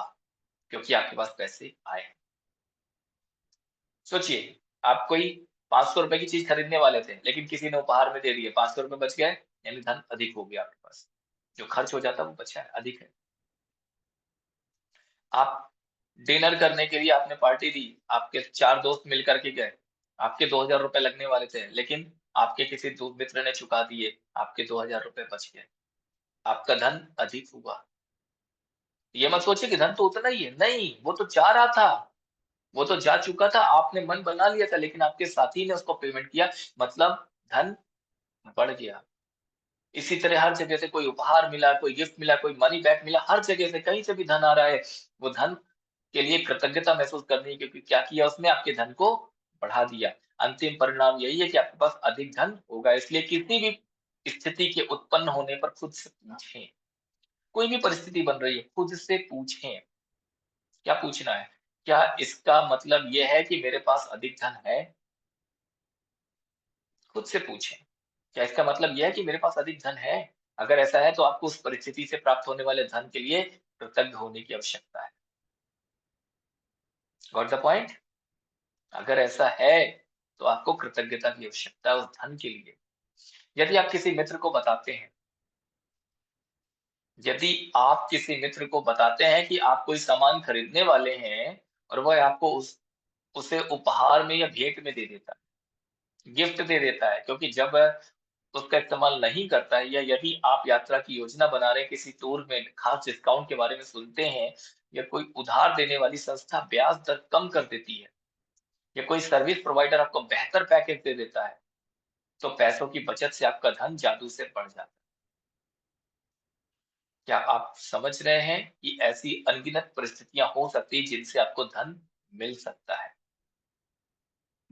क्योंकि आपके पास पैसे आए हैं। सोचिए, आप कोई 500 रुपए की चीज खरीदने वाले थे, लेकिन किसी ने उपहार में दे दिए, 500 रुपए बच गए, यानी धन अधिक हो गया आपके पास। जो खर्च हो जाता वो बचा है, अधिक है। आप डिनर करने के लिए आपने पार्टी दी, आपके 4 दोस्त मिल करके गए, आपके 2000 रुपए लगने वाले थे, लेकिन आपके किसी मित्र ने चुका दिए, आपके 2000 रुपए बच गए, आपका धन अधिक हुआ। ये मत सोचिए कि धन तो उतना ही है, नहीं, वो तो जा रहा था, वो तो जा चुका था, आपने मन बना लिया था, लेकिन आपके साथी ने उसको पेमेंट किया, मतलब धन बढ़ गया। इसी तरह हर जगह से कोई उपहार मिला, कोई गिफ्ट मिला, कोई मनी बैक मिला, हर जगह से कहीं से भी धन आ रहा है, वो धन के लिए कृतज्ञता महसूस करनी है, क्योंकि क्या किया उसने, आपके धन को बढ़ा दिया। अंतिम परिणाम यही है कि आपके पास अधिक धन होगा। इसलिए किसी भी स्थिति के उत्पन्न होने पर खुद से पूछें, कोई भी परिस्थिति बन रही है, खुद से पूछें। क्या पूछना है? क्या इसका मतलब ये है कि मेरे पास अधिक धन है? खुद से पूछें। क्या इसका मतलब ये है कि मेरे पास अधिक धन है? अगर ऐसा है तो आपको उस परिस्थिति से प्राप्त होने वाले धन के लिए कृतज्ञ होने की आवश्यकता है। Got the point? अगर ऐसा है तो आपको कृतज्ञता की आवश्यकता है उस धन के लिए। यदि आप किसी मित्र को बताते हैं, यदि आप किसी मित्र को बताते हैं कि आप कोई सामान खरीदने वाले हैं और वह आपको उसे उपहार में या भेंट में दे देता है, गिफ्ट दे देता है, क्योंकि जब उसका इस्तेमाल नहीं करता है, या यदि आप यात्रा की योजना बना रहे हैं, किसी टूर में खास डिस्काउंट के बारे में सुनते हैं, या कोई उधार देने वाली संस्था ब्याज दर कम कर देती है, या कोई सर्विस प्रोवाइडर आपको बेहतर पैकेज दे देता है, तो पैसों की बचत से आपका धन जादू से बढ़ जाता है। क्या आप समझ रहे हैं कि ऐसी अनगिनत परिस्थितियां हो सकती हैं जिनसे आपको धन मिल सकता है?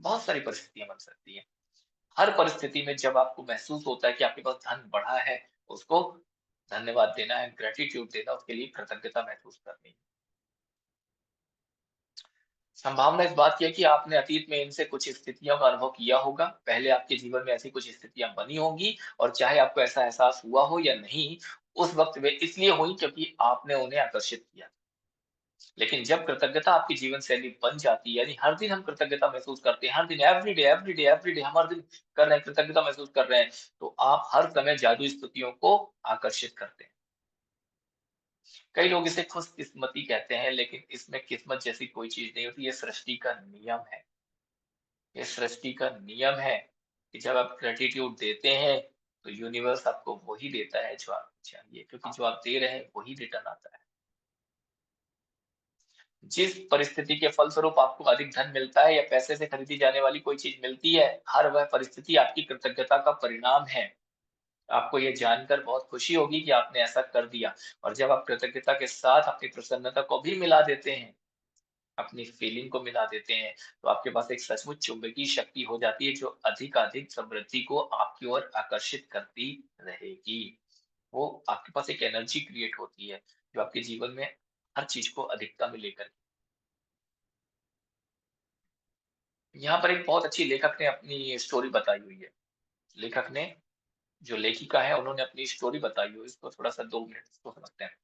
बहुत सारी परिस्थितियां बन सकती हैं। हर परिस्थिति में जब आपको महसूस होता है कि आपके पास धन बढ़ा है, उसको धन्यवाद देना है, ग्रेटिट्यूड देना, उसके लिए कृतज्ञता महसूस करनी है। संभावना इस बात की है कि आपने अतीत में इनसे कुछ स्थितियों का अनुभव किया होगा। पहले आपके जीवन में ऐसी कुछ स्थितियां बनी होंगी, और चाहे आपको ऐसा एहसास हुआ हो या नहीं, उस वक्त वे इसलिए हुई क्योंकि आपने उन्हें आकर्षित किया। लेकिन जब कृतज्ञता आपकी जीवन शैली बन जाती है, यानी हर दिन हम कृतज्ञता महसूस करते हैं, हर दिन, एवरीडे हम हर दिन कर रहे हैं, कृतज्ञता महसूस कर रहे हैं, तो आप हर समय जादुई स्थितियों को आकर्षित करते हैं। कई लोग इसे खुशकिस्मती कहते हैं, लेकिन इसमें किस्मत जैसी कोई चीज नहीं होती, ये सृष्टि का नियम है। ये सृष्टि का नियम है कि जब आप ग्रेटिट्यूड देते हैं, तो यूनिवर्स आपको वही देता है जो आपको चाहिए, क्योंकि जो आप दे रहे हैं वही रिटर्न आता है। जिस परिस्थिति के फलस्वरूप आपको अधिक धन मिलता है या पैसे से खरीदी जाने वाली कोई चीज मिलती है, हर वह परिस्थिति आपकी कृतज्ञता का परिणाम है। आपको ये जानकर बहुत खुशी होगी कि आपने ऐसा कर दिया। और जब आप कृतज्ञता के साथ अपनी प्रसन्नता को भी मिला देते हैं, अपनी फीलिंग को मिला देते हैं, तो आपके पास एक सचमुच चुंबकीय शक्ति हो जाती है, जो अधिक समृद्धि को आपकी ओर आकर्षित करती रहेगी। वो आपके पास एक एनर्जी क्रिएट होती है, जो आपके जीवन में हर चीज को अधिकता में लेकर। यहाँ पर एक बहुत अच्छी लेखक ने अपनी स्टोरी बताई हुई है। लेखक ने, जो लेखिका है, उन्होंने अपनी स्टोरी बताई हुई है। इसको थोड़ा सा 2 मिनट इसको समझते हैं।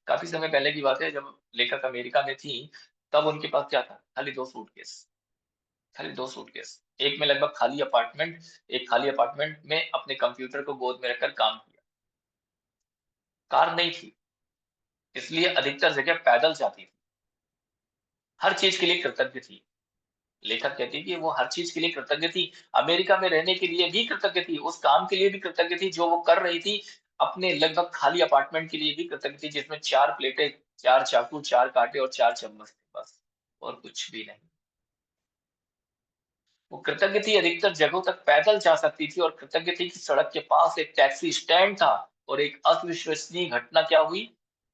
काफी समय पहले की बात है, जब लेखक अमेरिका में थी, तब उनके पास क्या था? खाली 2 सूटकेस, खाली 2 सूटकेस। एक में लगभग खाली अपार्टमेंट, एक खाली अपार्टमेंट में अपने कंप्यूटर को गोद में रखकर काम किया। कार नहीं थी, इसलिए अधिकतर जगह पैदल जाती थी। हर चीज के लिए कृतज्ञ थी। लेखक कहती है कि वो हर चीज के लिए कृतज्ञ थी। अमेरिका में रहने के लिए भी कृतज्ञ थी, उस काम के लिए भी कृतज्ञ थी जो वो कर रही थी। अपने लगभग खाली अपार्टमेंट के लिए भी कृतज्ञ थी, जिसमें 4 प्लेटें, 4 चाकू, 4 कांटे और 4 चम्मच थे, बस और कुछ भी नहीं। वो कृतज्ञ थी, अधिकतर जगहों तक पैदल जा सकती थी, और कृतज्ञ थी कि सड़क के पास एक टैक्सी स्टैंड था। और एक अविश्वसनीय घटना क्या हुई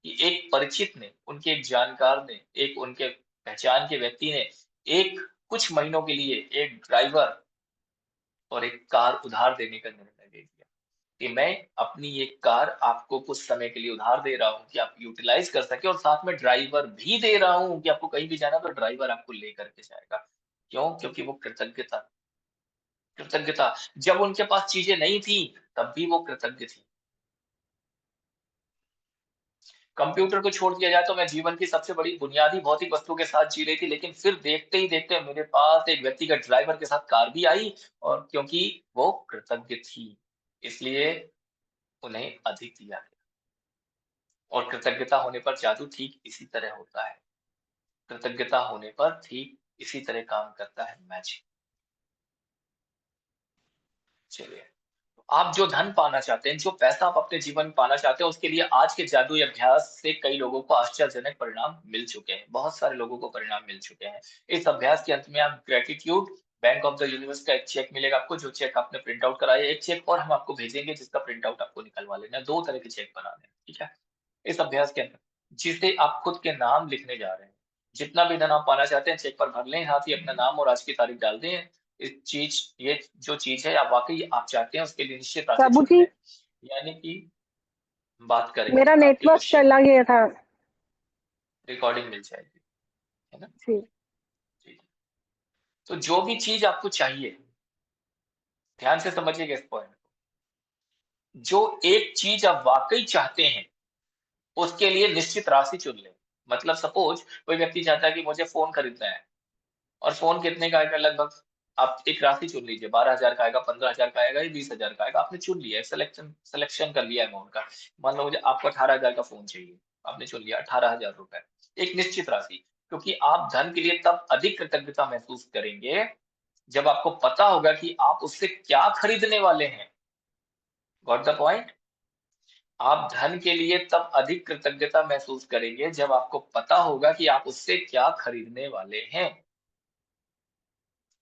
कि एक परिचित ने, उनके एक जानकार ने, एक उनके पहचान के व्यक्ति ने एक कुछ महीनों के लिए एक ड्राइवर और एक कार उधार देने का निर्णय ले लिया कि मैं अपनी ये कार आपको कुछ समय के लिए उधार दे रहा हूँ कि आप यूटिलाइज कर सके, और साथ में ड्राइवर भी दे रहा हूँ कि आपको कहीं भी जाना तो ड्राइवर आपको लेकर के जाएगा। क्यों? क्योंकि वो कृतज्ञता, कृतज्ञता। जब उनके पास चीजें नहीं थी, तब भी वो कृतज्ञ थी। कंप्यूटर को छोड़ दिया जाए तो मैं जीवन की सबसे बड़ी बुनियादी भौतिक वस्तु के साथ जी रही थी, लेकिन फिर देखते ही देखते मेरे पास एक व्यक्तिगत ड्राइवर के साथ कार भी आई, और क्योंकि वो कृतज्ञ थी, इसलिए उन्हें अधिक दिया गया। और कृतज्ञता होने पर जादू ठीक इसी तरह होता है। कृतज्ञता होने पर ठीक इसी तरह काम करता है मैजिक। चलिए, आप जो धन पाना चाहते हैं, जो पैसा आप अपने जीवन में पाना चाहते हैं, उसके लिए आज के जादुई अभ्यास से कई लोगों को आश्चर्यजनक परिणाम मिल चुके हैं। बहुत सारे लोगों को परिणाम मिल चुके हैं। इस अभ्यास के अंत में आप gratitude bank of the universe का एक चेक मिलेगा आपको, जो चेक आपने प्रिंट आउट कराया। एक चेक और हम आपको भेजेंगे जिसका प्रिंट आउट आपको निकलवा लेना है। 2 तरह के चेक बनाने हैं, ठीक है? इस अभ्यास के अंदर, जिसे आप खुद के नाम लिखने जा रहे हैं। जितना भी धन आप पाना चाहते हैं चेक पर भर लें, साथ ही अपना नाम और आज की तारीख डाल दें। ये जो चीज है आप वाकई आप चाहते हैं, उसके लिए निश्चित राशि बाबू चुन जी, लें। यानी कि बात करेंगे मेरा आपके नेटवर्क क्वेश्चन, चला गया था। रिकॉर्डिंग मिल जाएगी, है ना? जी, ठीक है। तो जो भी चीज आपको चाहिए, ध्यान से समझिएगा इस पॉइंट को। जो एक चीज आप वाकई चाहते हैं, उसके लिए निश्चित राशि चुन लें। मतलब सपोज कोई व्यक्ति चाहता है कि मुझे फोन खरीदना है, और फोन कितने का आएगा? लगभग आप एक राशि चुन लीजिए, 12,000 का आएगा, 15,000 का आएगा या 20,000 का आएगा। आपने चुन लिया, सिलेक्शन कर लिया अमाउंट का। मान लो मुझे आपको 18,000 का फोन चाहिए, आपने चुन लिया 18,000 रुपए, एक निश्चित राशि। क्योंकि आप धन के लिए तब अधिक कृतज्ञता महसूस करेंगे जब आपको पता होगा कि आप उससे क्या खरीदने वाले हैं। Got the point? आप धन के लिए तब अधिक कृतज्ञता महसूस करेंगे जब आपको पता होगा कि आप उससे क्या खरीदने वाले हैं।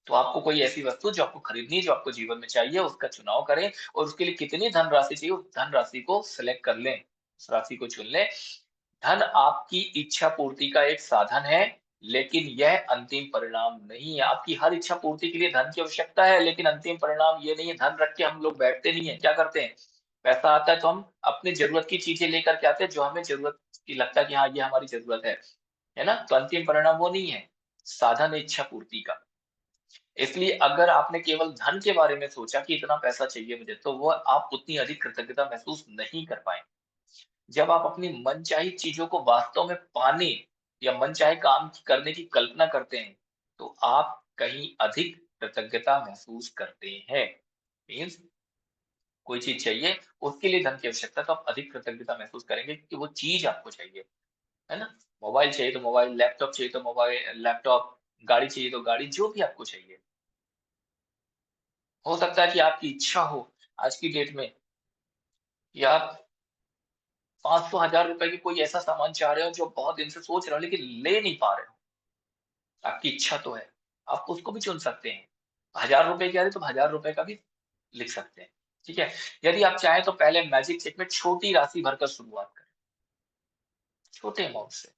तो आपको कोई ऐसी वस्तु जो आपको खरीदनी है, जो आपको जीवन में चाहिए, उसका चुनाव करें, और उसके लिए कितनी धनराशि चाहिए, उस धनराशि को सिलेक्ट कर लें, उस राशि को चुन लें। धन आपकी इच्छा पूर्ति का एक साधन है, लेकिन यह अंतिम परिणाम नहीं है। आपकी हर इच्छा पूर्ति के लिए धन की आवश्यकता है, लेकिन अंतिम परिणाम ये नहीं है। धन रख के हम लोग बैठते नहीं है। क्या करते हैं? पैसा आता है तो हम अपनी जरूरत की चीजें लेकर के आते हैं, जो हमें जरूरत की लगता है कि हाँ ये हमारी जरूरत है ना? तो अंतिम परिणाम वो नहीं है, साधन है इच्छा पूर्ति का। इसलिए अगर आपने केवल धन के बारे में सोचा कि इतना पैसा चाहिए मुझे, तो वो आप उतनी अधिक कृतज्ञता महसूस नहीं कर पाएंगे। जब आप अपनी मनचाही चीजों को वास्तव में पाने या मनचाहे काम करने की कल्पना करते हैं, तो आप कहीं अधिक कृतज्ञता महसूस करते हैं। मीन्स कोई चीज चाहिए, उसके लिए धन की आवश्यकता, तो आप अधिक कृतज्ञता महसूस करेंगे कि वो चीज आपको चाहिए, है ना? मोबाइल चाहिए तो मोबाइल, लैपटॉप चाहिए तो मोबाइल लैपटॉप, गाड़ी चाहिए तो गाड़ी, जो भी आपको चाहिए। हो सकता है कि आपकी इच्छा हो आज की डेट में कि आप 500 हजार रुपए की कोई ऐसा सामान चाह रहे हो जो बहुत दिन से सोच रहे हो लेकिन ले नहीं पा रहे हो। आपकी इच्छा तो है, आप उसको भी चुन सकते हैं। 1,000 रुपए की आ रही तो 1,000 रुपए का भी लिख सकते हैं, ठीक है? यदि आप चाहें तो पहले मैजिक चेक में छोटी राशि भरकर शुरुआत करें, छोटे अमाउंट से।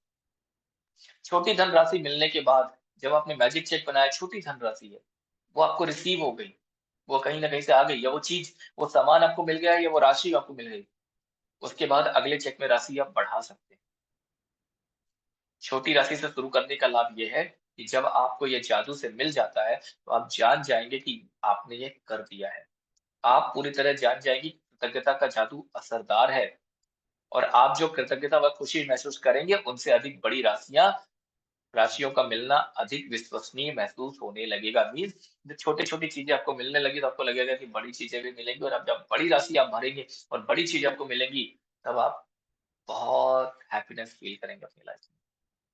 छोटी धनराशि मिलने के बाद जब आपने मैजिक चेक बनाया, छोटी धनराशि है, वो आपको रिसीव हो गई, वो कहीं ना कहीं से आ गई, या वो चीज, वो सामान आपको मिल गया, या वो राशि आपको मिल गई, उसके बाद अगले चेक में राशि आप बढ़ा सकते हैं। छोटी राशि से शुरू करने का लाभ ये है कि जब आपको ये जादू से मिल जाता है, तो आप जान जाएंगे कि आपने ये कर दिया है। आप पूरी तरह जान जाएंगे कि कृतज्ञता का जादू असरदार है। और आप जो कृतज्ञता व खुशी महसूस करेंगे उनसे अधिक बड़ी राशियों का मिलना अधिक विश्वसनीय महसूस होने लगेगा। मीन्स जब छोटी-छोटी चीजें आपको मिलने लगी तो आपको लगेगा कि बड़ी चीजें भी मिलेंगी, और अब जब बड़ी राशि आप भरेंगे और बड़ी चीजें आपको मिलेंगी, तब आप बहुत हैप्पीनेस फील करेंगे अपनी लाइफ में।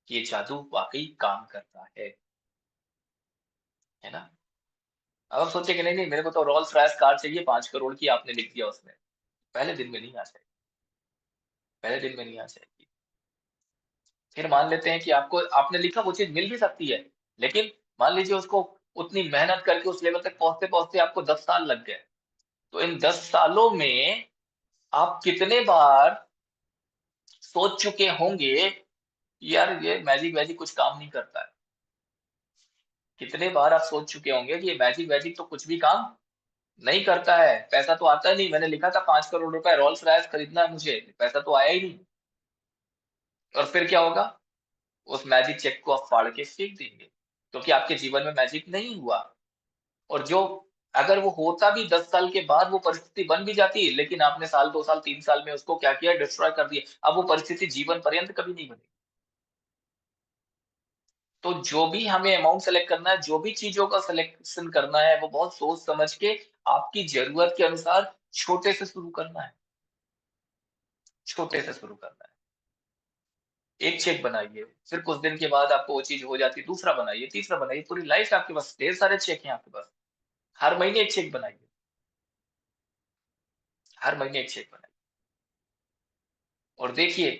ये जादू वाकई काम करता है ना? अब आप सोचेंगे नहीं नहीं, मेरे को तो रोल्स रॉयस कार चाहिए 5 करोड़ की, आपने लिख दिया उसमें। पहले दिन में नहीं आ जाएगी, पहले दिन में नहीं आ जाएगी। फिर मान लेते हैं कि आपको आपने लिखा वो चीज मिल भी सकती है, लेकिन मान लीजिए उसको उतनी मेहनत करके उस लेवल तक पहुंचते पहुंचते आपको 10 साल लग गए। तो इन 10 सालों में आप कितने बार सोच चुके होंगे यार ये मैजिक वैजिक कुछ काम नहीं करता है। कितने बार आप सोच चुके होंगे कि ये मैजिक वैजिक तो कुछ भी काम नहीं करता है, पैसा तो आता नहीं। मैंने लिखा था 5 करोड़ रुपए रोल्स रॉयस खरीदना है मुझे, पैसा तो आया ही नहीं। और फिर क्या होगा? उस मैजिक चेक को आप फाड़ के फेंक देंगे, क्योंकि आपके जीवन में मैजिक नहीं हुआ। और जो अगर वो होता भी 10 साल के बाद वो परिस्थिति बन भी जाती, लेकिन आपने साल 2 साल 3 साल में उसको क्या किया, डिस्ट्रॉय कर दिया। अब वो परिस्थिति जीवन पर्यंत कभी नहीं बनेगी। तो जो भी हमें अमाउंट सेलेक्ट करना है, जो भी चीजों का सिलेक्शन करना है, वो बहुत सोच समझ के आपकी जरूरत के अनुसार छोटे से शुरू करना है, छोटे से शुरू करना है। एक चेक बनाइए, फिर कुछ दिन के बाद आपको वो चीज हो जाती है, दूसरा बनाइए, तीसरा बनाइए, पूरी लाइफ आपके पास ढेर सारे चेक हैं आपके पास। हर महीने एक चेक बनाइए, हर महीने एक चेक बनाइए, और देखिए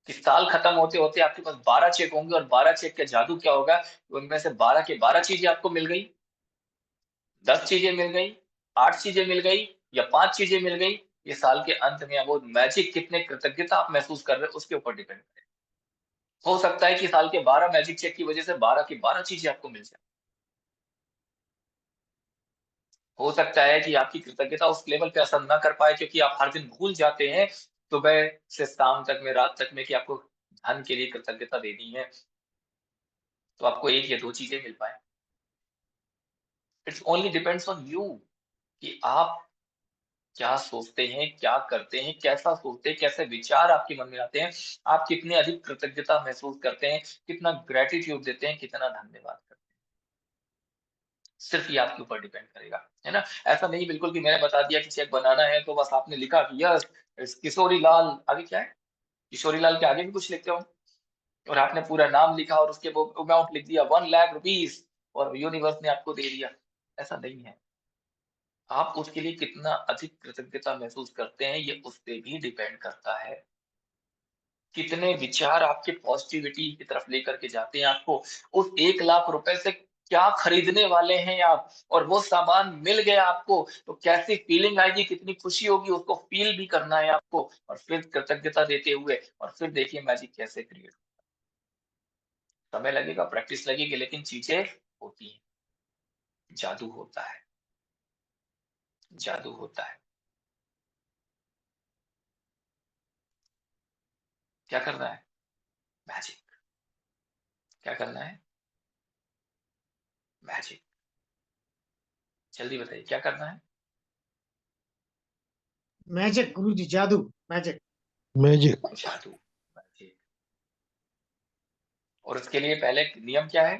कि साल खत्म होते होते आपके पास 12 चेक होंगे, और 12 चेक का जादू क्या होगा, उनमें से 12 के 12 चीजें आपको मिल गई, 10 चीजें मिल गई, 8 चीजें मिल गई, या 5 चीजें मिल गई। ये साल के अंत में वो मैजिक कितने कृतज्ञता आप महसूस कर रहे हो उसके ऊपर डिपेंड करेगा। हो सकता है कि साल के 12 मैजिक चेक की वजह से 12 की 12 चीजें आपको मिल जाए। हो सकता है कि आपकी कृतज्ञता उस लेवल पे असर ना कर पाए, क्योंकि आप हर दिन भूल जाते हैं सुबह से शाम तक में, रात तक में, कि आपको धन के लिए कृतज्ञता देनी है, तो आपको 1 या 2 चीजें मिल पाए। It's only depends on you कि आप क्या सोचते हैं, क्या करते हैं, कैसा सोचते हैं, कैसे विचार आपके मन में आते हैं, आप कितने अधिक कृतज्ञता महसूस करते हैं, कितना ग्रैटिट्यूड देते हैं, कितना धन्यवाद करते हैं। सिर्फ ये आपके ऊपर डिपेंड करेगा, है ना? ऐसा नहीं बिल्कुल कि मैंने बता दिया कि चेक बनाना है तो बस आपने लिखा कि यस किशोरी लाल, आगे क्या है, किशोरी लाल के आगे भी कुछ लिखते हो, और आपने पूरा नाम लिखा और उसके वो अमाउंट लिख दिया 1 लाख रुपीज, और यूनिवर्स ने आपको दे दिया। ऐसा नहीं है। आप उसके लिए कितना अधिक कृतज्ञता महसूस करते हैं, ये उस पे भी डिपेंड करता है। कितने विचार आपके पॉजिटिविटी की तरफ लेकर के जाते हैं आपको। उस 1 लाख रुपए से क्या खरीदने वाले हैं आप, और वो सामान मिल गया आपको, तो कैसी फीलिंग आएगी, कितनी खुशी होगी, उसको फील भी करना है आपको, और फिर कृतज्ञता देते हुए, और फिर देखिए मैजिक कैसे क्रिएट। समय लगेगा, प्रैक्टिस लगेगी, लेकिन चीजें होती हैं। जादू होता है, जादू होता है। क्या करना है? मैजिक। क्या करना है? मैजिक। जल्दी बताइए क्या करना है? मैजिक गुरु जी, जादू, मैजिक। मैजिक। जादू, मैजिक। और उसके लिए पहले नियम क्या है?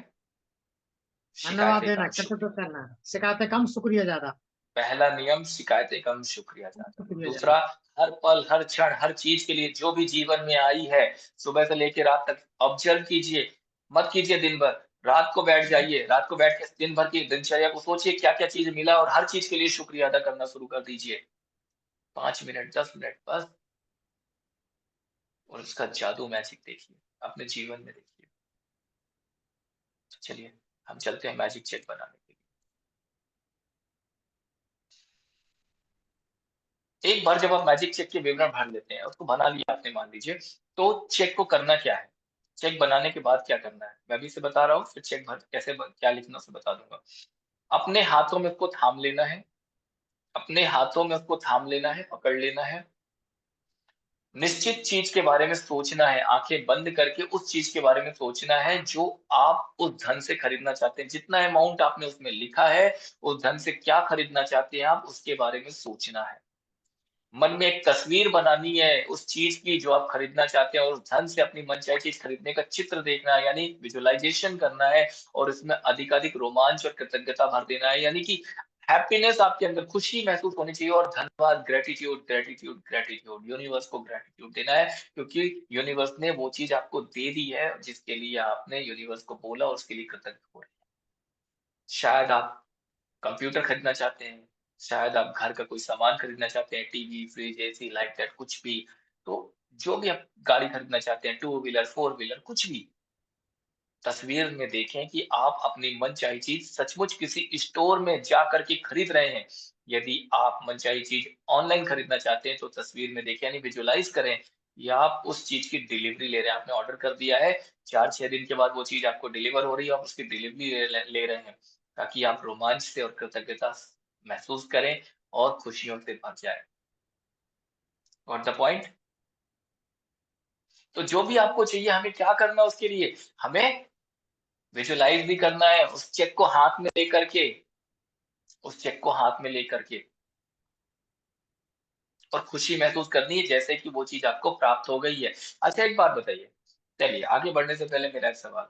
धन्यवाद शिकायतें देना, कम, कृतज्ञता शुक्रिया। करना, शिकायतें कम, शुक्रिया ज्यादा। पहला नियम शिकायतें कम, शुक्रिया ज्यादा। शुक्रिया ज्यादा। दूसरा, हर पल, हर क्षण, हर चीज के लिए जो भी जीवन में आई है, सुबह से लेकर रात तक ऑब्जर्व कीजिए। मत कीजिए दिन भर, रात को बैठ जाइए, रात को बैठ के दिन भर की दिनचर्या को सोचिए क्या क्या चीज मिला, और हर चीज के लिए शुक्रिया अदा करना शुरू कर दीजिए। 5 मिनट, 10 मिनट बस, और उसका जादू मैजिक देखिए, अपने जीवन में देखिए। चलिए हम चलते हैं मैजिक चेक बनाने के लिए। एक बार जब आप मैजिक चेक के विवरण भर लेते हैं, उसको बना लिया आपने मान लीजिए, तो चेक को करना क्या है, चेक बनाने के बाद क्या करना है, मैं भी से बता रहा हूँ, फिर चेक भर कैसे क्या लिखना उसे बता दूंगा। अपने हाथों में उसको थाम लेना है, अपने हाथों में उसको थाम लेना है, पकड़ लेना है। निश्चित चीज के बारे में सोचना है, आंखें बंद करके उस चीज के बारे में सोचना है जो आप उस धन से खरीदना चाहते हैं। जितना अमाउंट आपने उसमें लिखा है, उस धन से क्या खरीदना चाहते हैं आप, उसके बारे में सोचना है। मन में एक तस्वीर बनानी है उस चीज की जो आप खरीदना चाहते हैं और उस धन से अपनी मनचाही चीज खरीदने का चित्र देखना है, यानी विजुअलाइजेशन करना है और इसमें अधिकाधिक रोमांच और कृतज्ञता भर देना है, यानी कि हैप्पीनेस आपके अंदर, खुशी महसूस होनी चाहिए और धन्यवाद, ग्रेटिट्यूड ग्रेटिट्यूड ग्रेटिट्यूड, यूनिवर्स को ग्रेटिट्यूड देना है, क्योंकि यूनिवर्स ने वो चीज आपको दे दी है जिसके लिए आपने यूनिवर्स को बोला और उसके लिए कृतज्ञ हो रहे हैं। शायद आप कंप्यूटर खरीदना चाहते हैं, शायद आप घर का कोई सामान खरीदना चाहते हैं, TV, fridge, AC, like that, कुछ भी। तो जो भी आप गाड़ी खरीदना चाहते हैं, टू व्हीलर, फोर व्हीलर, कुछ भी, तस्वीर में देखें कि आप अपनी मनचाही चीज सचमुच किसी स्टोर में जा करके खरीद रहे हैं। यदि आप मनचाही चीज ऑनलाइन खरीदना चाहते हैं तो तस्वीर में देखें, यानी विजुअलाइज करें या आप उस चीज की डिलीवरी ले रहे हैं, आपने ऑर्डर कर दिया है, 4-6 दिन के बाद वो चीज आपको डिलीवर हो रही है, आप उसकी डिलीवरी ले रहे हैं, ताकि आप रोमांच से और कृतज्ञता महसूस करें और खुशियों से भर जाए। Got the point? तो जो भी आपको चाहिए, हमें क्या करना है उसके लिए? हमें विजुअलाइज भी करना है, उस चेक को हाथ में लेकर के, उस चेक को हाथ में लेकर के, और खुशी महसूस करनी है जैसे कि वो चीज आपको प्राप्त हो गई है। अच्छा, एक बात बताइए, चलिए आगे बढ़ने से पहले मेरा एक सवाल,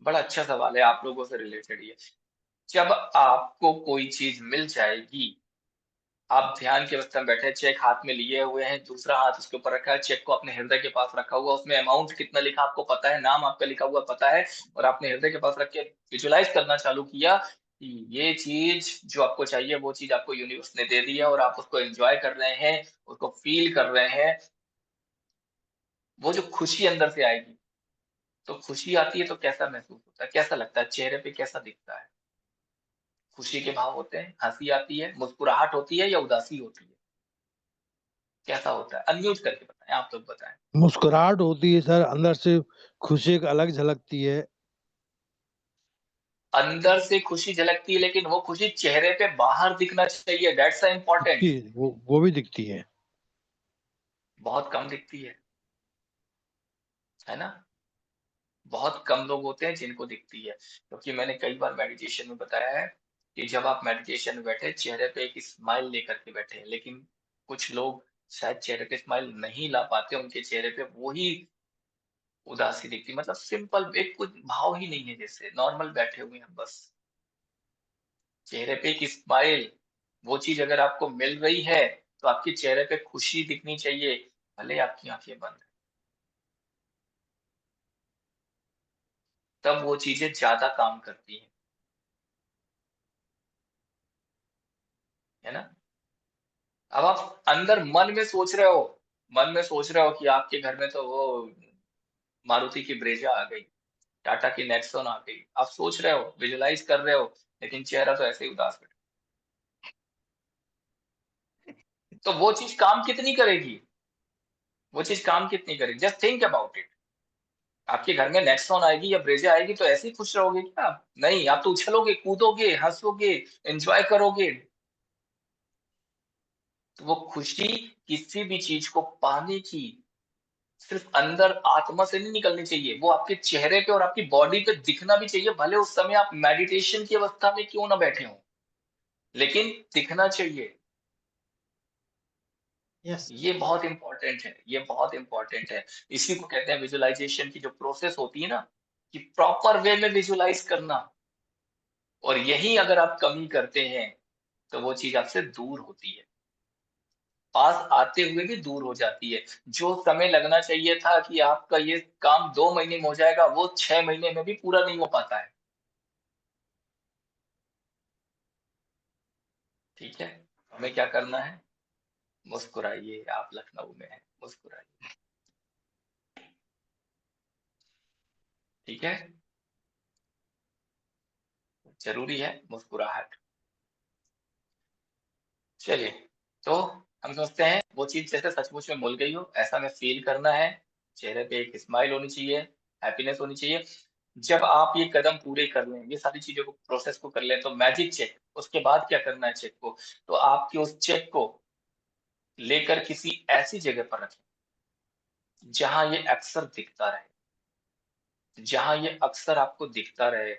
बड़ा अच्छा सवाल है, आप लोगों से रिलेटेड ये। जब आपको कोई चीज मिल जाएगी, आप ध्यान की अवस्था में बैठे, चेक हाथ में लिए हुए हैं, दूसरा हाथ उसके ऊपर रखा है, चेक को अपने हृदय के पास रखा हुआ, उसमें अमाउंट कितना लिखा आपको पता है, नाम आपका लिखा हुआ पता है, और आपने हृदय के पास रख के विजुअलाइज करना चालू किया कि ये चीज जो आपको चाहिए वो चीज आपको यूनिवर्स ने दे दी है और आप उसको एंजॉय कर रहे हैं, उसको फील कर रहे हैं, वो जो खुशी अंदर से आएगी, तो खुशी आती है तो कैसा महसूस होता है, कैसा लगता है, चेहरे पे कैसा दिखता है? खुशी के भाव होते हैं, हंसी आती है, मुस्कुराहट होती है या उदासी होती है, कैसा होता है? अनम्यूट करके बताएं, आप लोग बताएं। मुस्कुराहट होती है सर, अंदर से खुशी एक अलग झलकती है। अंदर से खुशी झलकती है, लेकिन वो खुशी चेहरे पे बाहर दिखना चाहिए, दैट्स इम्पोर्टेंट। दिखती है, वो भी दिखती है। बहुत कम दिखती है ना? बहुत कम लोग होते हैं जिनको दिखती है, क्योंकि मैंने कई बार मेडिटेशन में बताया है कि जब आप मेडिटेशन में बैठे, चेहरे पे एक स्माइल लेकर के बैठे हैं, लेकिन कुछ लोग शायद चेहरे पे स्माइल नहीं ला पाते, उनके चेहरे पे वही उदासी दिखती, मतलब सिंपल, एक कुछ भाव ही नहीं है, जैसे नॉर्मल बैठे हुए हैं बस, चेहरे पे एक स्माइल, वो चीज अगर आपको मिल रही है तो आपके चेहरे पे खुशी दिखनी चाहिए, भले आपकी आंखें बंद है, तब वो चीजें ज्यादा काम करती हैं, है ना? अब आप अंदर मन में सोच रहे हो, मन में सोच रहे हो कि आपके घर में तो वो मारुति की ब्रेजा आ गई, टाटा की नेक्सॉन आ गई, आप सोच रहे हो, विजुअलाइज कर रहे हो, लेकिन चेहरा तो ऐसे ही उदास बैठा, तो वो चीज काम कितनी करेगी? वो चीज काम कितनी करेगी? Just think about it. आपके घर में नेक्सॉन आएगी या ब्रेजा आएगी तो ऐसे ही खुश रहोगे क्या आप? नहीं, आप तो उछलोगे, कूदोगे, हंसोगे, एंजॉय करोगे। तो वो खुशी किसी भी चीज को पाने की सिर्फ अंदर आत्मा से नहीं निकलनी चाहिए, वो आपके चेहरे पे और आपकी बॉडी पे दिखना भी चाहिए, भले उस समय आप मेडिटेशन की अवस्था में क्यों ना बैठे हो, लेकिन दिखना चाहिए। यस। ये बहुत इंपॉर्टेंट है, ये बहुत इंपॉर्टेंट है। इसी को कहते हैं विजुअलाइजेशन की जो प्रोसेस होती है ना, कि प्रॉपर वे में विजुअलाइज करना, और यही अगर आप कमी करते हैं तो वो चीज आपसे दूर होती है, पास आते हुए भी दूर हो जाती है। जो समय लगना चाहिए था कि आपका ये काम 2 महीने में हो जाएगा, वो 6 महीने में भी पूरा नहीं हो पाता है। ठीक है, हमें क्या करना है? मुस्कुराइए, आप लखनऊ में हैं, मुस्कुराइए। ठीक है, जरूरी है मुस्कुराहट। चलिए, तो हम सोचते हैं वो चीज जैसे सचमुच में मिल गई हो, ऐसा हमें फील करना है, चेहरे पे एक स्माइल होनी चाहिए, हैप्पीनेस होनी चाहिए। जब आप ये कदम पूरे कर लें, ये सारी चीजों को, प्रोसेस को कर लें, तो मैजिक चेक, उसके बाद क्या करना है चेक को? तो आपके उस चेक को लेकर किसी ऐसी जगह पर रखें जहां ये अक्सर दिखता रहे, जहां ये अक्सर आपको दिखता रहे।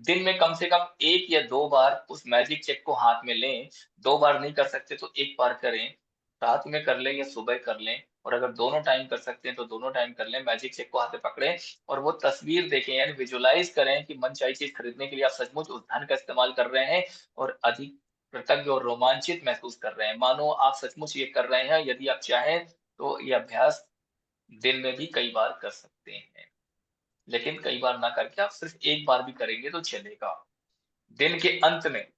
दिन में कम से कम 1 या 2 बार उस मैजिक चेक को हाथ में लें, 2 बार नहीं कर सकते तो 1 बार करें, रात में कर लें या सुबह कर लें, और अगर दोनों टाइम कर सकते हैं तो दोनों टाइम कर लें। मैजिक चेक को हाथ में पकड़ें और वो तस्वीर देखें, यानी विजुअलाइज करें कि मनचाही चीज खरीदने के लिए आप सचमुच उस धन का इस्तेमाल कर रहे हैं और अधिक कृतज्ञ और रोमांचित महसूस कर रहे हैं, मानो आप सचमुच ये कर रहे हैं। यदि आप चाहें तो ये अभ्यास दिन में भी कई बार कर सकते हैं, लेकिन कई बार ना करके आप सिर्फ एक बार भी करेंगे तो चलेगा। दिन के अंत में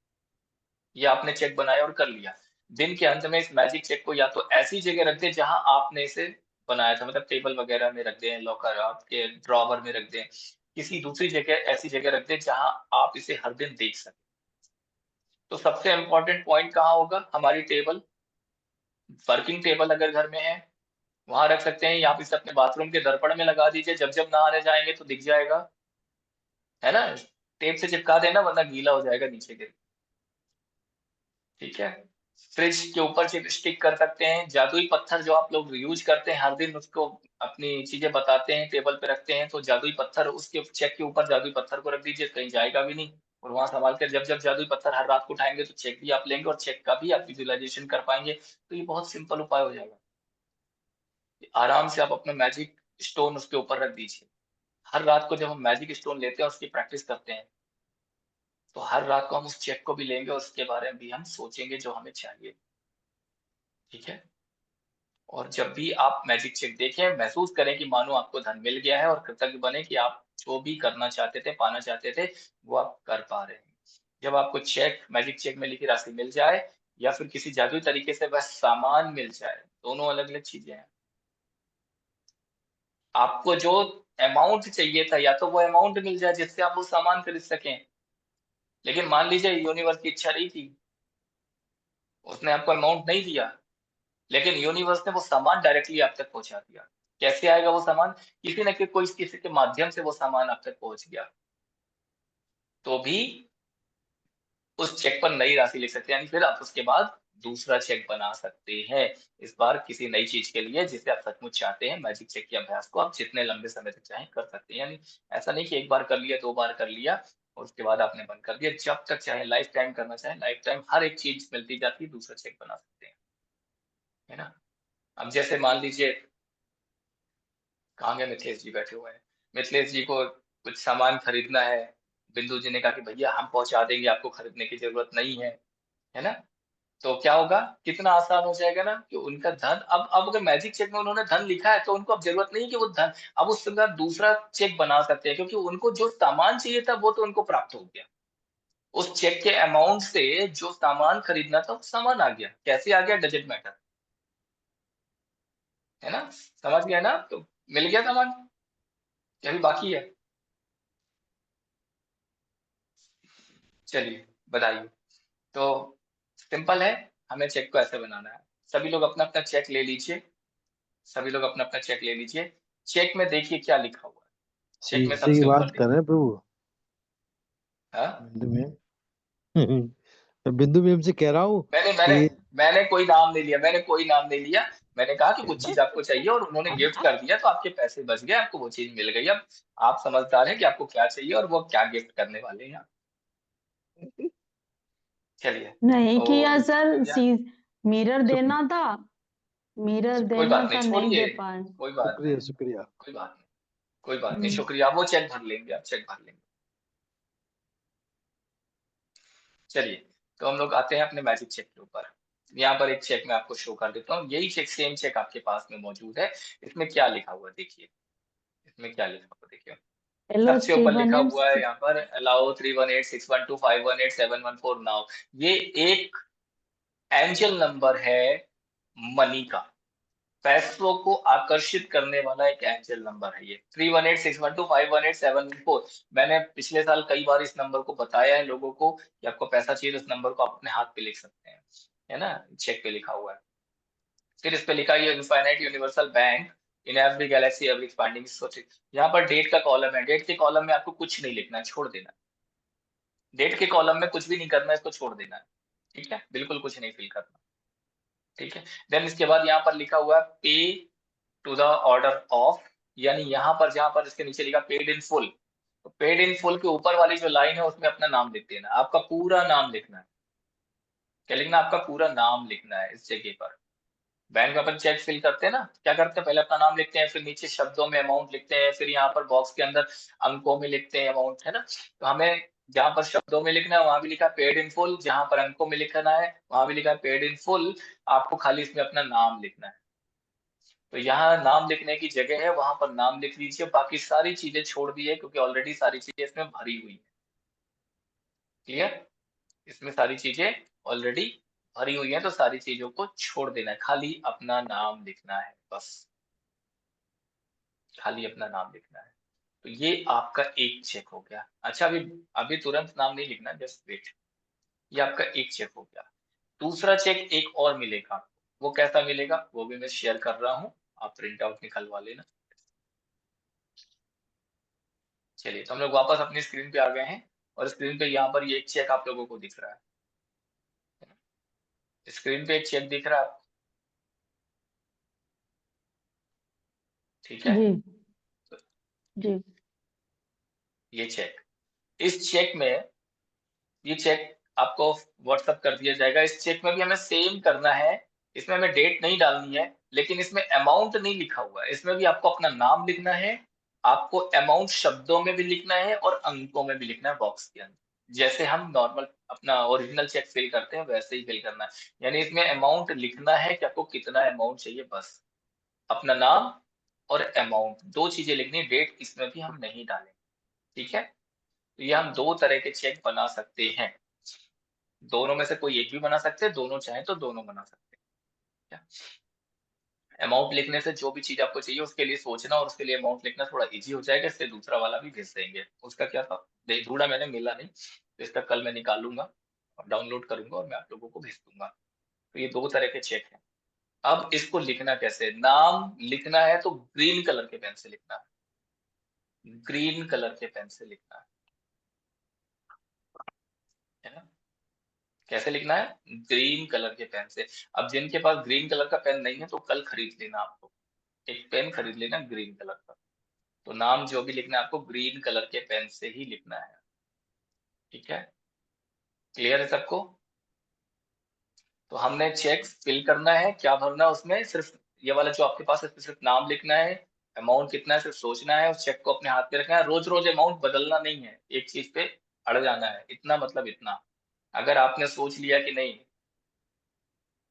ये आपने चेक बनाया और कर लिया, दिन के अंत में इस मैजिक चेक को या तो ऐसी जगह रख दें जहां आपने इसे बनाया था, मतलब टेबल वगैरह में रख दें, लॉकर आपके ड्रॉवर में रख दें, किसी दूसरी जगह ऐसी जगह रख दें जहां आप इसे हर दिन देख सकें। तो सबसे इम्पोर्टेंट पॉइंट कहाँ होगा? हमारी टेबल, वर्किंग टेबल अगर घर में है वहां रख सकते हैं, या आप इसे अपने बाथरूम के दर्पण में लगा दीजिए, जब जब नहाने जाएंगे तो दिख जाएगा, है ना। टेप से चिपका देना वरना गीला हो जाएगा नीचे गिर। ठीक है, फ्रिज के ऊपर स्टिक कर सकते हैं। जादुई पत्थर जो आप लोग यूज करते हैं हर दिन, उसको अपनी चीजें बताते हैं, टेबल पे रखते हैं, तो जादुई पत्थर उसके चेक के ऊपर जादुई पत्थर को रख दीजिए, कहीं जाएगा भी नहीं, और वहां संभाल कर जब जब जादुई पत्थर हर रात को उठाएंगे तो चेक भी आप लेंगे और चेक का भी आप विजुअलाइजेशन कर पाएंगे। तो ये बहुत सिंपल उपाय हो जाएगा। आराम से आप अपना मैजिक स्टोन उसके ऊपर रख दीजिए। हर रात को जब हम मैजिक स्टोन लेते हैं उसकी प्रैक्टिस करते हैं, तो हर रात को हम उस चेक को भी लेंगे और उसके बारे में भी हम सोचेंगे जो हमें चाहिए। ठीक है, और जब भी आप मैजिक चेक देखें, महसूस करें कि मानो आपको धन मिल गया है, और कृतज्ञ बने कि आप जो भी करना चाहते थे, पाना चाहते थे, वो आप कर पा रहे हैं। जब आपको चेक, मैजिक चेक में लिखी राशि मिल जाए या फिर किसी जादुई तरीके से वह सामान मिल जाए, दोनों अलग अलग चीजें हैं। आपको जो अमाउंट चाहिए था, या तो वो अमाउंट मिल जाए जिससे आप वो सामान खरीद सकें, लेकिन मान लीजिए यूनिवर्स की इच्छा नहीं थी, उसने आपको अमाउंट नहीं दिया, लेकिन यूनिवर्स ने वो सामान डायरेक्टली आप तक पहुंचा दिया। कैसे आएगा वो सामान? किसी न किसी के माध्यम से वो सामान आप तक पहुंच गया, तो भी उस चेक पर नई राशि लिख सकते हैं, यानी फिर आप उसके बाद दूसरा चेक बना सकते हैं, इस बार किसी नई चीज के लिए जिसे आप सचमुच चाहते हैं। मैजिक चेक के अभ्यास को आप जितने लंबे समय तक चाहें कर सकते हैं, यानी ऐसा नहीं कि एक बार कर लिया, 2 बार कर लिया और उसके बाद आपने बंद कर दिया। जब तक चाहे, लाइफ टाइम करना चाहे, लाइफ टाइम हर एक चीज मिलती जाती है, दूसरा चेक बना सकते हैं, है ना। अब जैसे मान लीजिए, कहाँ गए मिथिलेश जी? बैठे हुए हैं। मिथिलेश जी को कुछ सामान खरीदना है, बिंदु जी ने कहा कि भैया हम पहुंचा देंगे, आपको खरीदने की जरूरत नहीं है ना। तो क्या होगा? कितना आसान हो जाएगा ना कि उनका धन, अब अगर मैजिक चेक में उन्होंने धन लिखा है तो उनको अब जरूरत नहीं कि वो धन, अब उस समय दूसरा चेक बना सकते हैं, क्योंकि उनको जो सामान चाहिए था वो तो उनको प्राप्त हो गया। उस चेक के अमाउंट से जो सामान खरीदना था वो सामान आ गया। कैसे आ गया डजंट मैटर, है ना। समझ गया ना? तो मिल गया सामान, क्या भी बाकी है? चलिए बताइए। तो सिंपल है, हमें चेक को ऐसे बनाना है। सभी लोग अपना अपना चेक ले लीजिए, सभी लोग अपना अपना चेक ले लीजिए। चेक में देखिए क्या लिखा हुआ है। चेक में शीशे की सबसे ऊपर बात कर देखिए। रहे हैं प्रभु। हाँ, बिंदु में मैं बिंदु मैम से कह रहा हूँ मैंने मैंने कि मैंने कोई नाम नहीं लिया, मैंने कोई नाम नहीं लिया। मैंने कहा कि कुछ चीज आपको चाहिए और उन्होंने गिफ्ट कर दिया, तो आपके पैसे बच गए, आपको वो चीज मिल गई। अब आप समझदार हैं कि आपको क्या चाहिए और वो क्या गिफ्ट करने वाले हैं आप। चलिए, नहीं तो किया सर, या मिरर देना था, मिरर कोई देना बात नहीं, था, नहीं छोड़िए, दे पाए। कोई बात नहीं, शुक्रिया शुक्रिया। कोई बात नहीं, कोई बात नहीं, हम्म, शुक्रिया। वो चेक भर लेंगे, आप चेक भर लेंगे। चलिए, तो हम लोग आते हैं अपने मैजिक चेक के ऊपर। यहाँ पर एक चेक मैं आपको शो कर देता हूँ, यही चेक, सेम चेक आपके पास में मौजूद है। इसमें क्या लिखा हुआ है देखिए, इसमें क्या लिखा हुआ देखिए। हेलो सबसे ऊपर लिखा हुआ है 318। यहाँ पर, अलाउ 3186125187114 नाउ। ये एक एंजल नंबर है मनी का, पैसों को आकर्षित करने वाला एक एंजल नंबर है ये 3186125187114। मैंने पिछले साल कई बार इस नंबर को बताया है लोगों को कि आपको पैसा चाहिए तो इस नंबर को आप अपने हाथ पे लिख सकते हैं, है ना। चेक पे लिखा हुआ है। फिर इस पे लिखा है infinite universal bank in every galaxy every expanding सोचिक। यहाँ पर डेट का कॉलम है, डेट के कॉलम में आपको कुछ नहीं लिखना है, छोड़ देना है। डेट के कॉलम में कुछ भी नहीं करना है, इसको छोड़ देना है। ठीक है, बिल्कुल कुछ नहीं फिल करना। ठीक है, देन इसके बाद यहाँ पर लिखा हुआ है पे टू द ऑर्डर ऑफ, यानी यहाँ पर जहां पर इसके नीचे लिखा पेड इन फुल, तो पेड इन फुल के ऊपर वाली जो लाइन है उसमें अपना नाम लिख देना, आपका पूरा नाम लिखना है। क्या लिखना? आपका पूरा नाम लिखना है इस जगह पर। बैंक में अपन चेक फिल करते हैं ना, क्या करते हैं, पहले अपना नाम लिखते हैं, फिर नीचे शब्दों में अमाउंट लिखते हैं, फिर यहाँ पर बॉक्स के अंदर अंकों में लिखते हैं अमाउंट, है ना। तो हमें जहाँ पर शब्दों में लिखना है वहां भी लिखा पेड इन फुल, जहां पर अंकों में लिखना है वहां भी लिखा है पेड इन फुल। आपको खाली इसमें अपना नाम लिखना है। तो यहाँ नाम लिखने की जगह है, वहां पर नाम लिख लीजिए, बाकी सारी चीजें छोड़ दी है क्योंकि ऑलरेडी सारी चीजें इसमें भरी हुई है। क्लियर, इसमें सारी चीजें ऑलरेडी भरी हुई है, तो सारी चीजों को छोड़ देना है, खाली अपना नाम लिखना है बस, खाली अपना नाम लिखना है। तो ये आपका एक चेक हो गया। अच्छा, अभी अभी तुरंत नाम नहीं लिखना, जस्ट वेट। ये आपका एक चेक हो गया। दूसरा चेक एक और मिलेगा आपको, वो कैसा मिलेगा वो भी मैं शेयर कर रहा हूँ, आप प्रिंट आउट निकलवा लेना। चलिए, तो हम लोग वापस अपनी स्क्रीन पे आ गए हैं, और स्क्रीन पे यहाँ पर ये एक चेक आप लोगों को दिख रहा है, स्क्रीन पे एक चेक दिख रहा है आपको, ठीक है। जी जी। ये चेक, इस चेक में, ये चेक आपको व्हाट्सएप कर दिया जाएगा। इस चेक में भी हमें सेम करना है, इसमें हमें डेट नहीं डालनी है, लेकिन इसमें अमाउंट नहीं लिखा हुआ है। इसमें भी आपको अपना नाम लिखना है, आपको अमाउंट शब्दों में भी लिखना है और अंकों में भी लिखना है बॉक्स के अंदर, जैसे हम नॉर्मल अपना ओरिजिनल चेक फिल करते हैं वैसे ही फिल करना है। यानी इसमें अमाउंट लिखना है कि आपको कितना अमाउंट चाहिए, बस अपना नाम और अमाउंट, दो चीजें लिखनी है, डेट इसमें भी हम नहीं डालेंगे, ठीक है। तो ये हम दो तरह के चेक बना सकते हैं, दोनों में से कोई एक भी बना सकते हैं, दोनों चाहे तो दोनों बना सकते हैं। अमाउंट लिखने से जो भी चीज आपको चाहिए उसके लिए सोचना और उसके लिए अमाउंट लिखना थोड़ा इजी हो जाएगा, इससे दूसरा वाला भी भेज देंगे। उसका क्या था, ढूंढा मैंने, मिला नहीं, तो इसका कल मैं निकालूंगा और डाउनलोड करूंगा और मैं आप लोगों को भेज दूंगा। तो ये दो तरह के चेक हैं। अब इसको लिखना कैसे, नाम लिखना है तो ग्रीन कलर के पेन से लिखना है, ग्रीन कलर के पेन से लिखना है ना। कैसे लिखना है, ग्रीन कलर के पेन से। अब जिनके पास ग्रीन कलर का पेन नहीं है तो कल खरीद लेना, आपको एक पेन खरीद लेना ग्रीन कलर का। तो नाम जो भी लिखना है आपको ग्रीन कलर के पेन से ही लिखना है, ठीक है। क्लियर है सबको। तो हमने चेक फिल करना है, क्या भरना है उसमें, सिर्फ ये वाला जो आपके पास है इसमें सिर्फ नाम लिखना है, अमाउंट कितना है सिर्फ सोचना है, उस चेक को अपने हाथ पे रखना है, रोज रोज अमाउंट बदलना नहीं है, एक चीज पे अड़ जाना है, इतना मतलब इतना। अगर आपने सोच लिया कि नहीं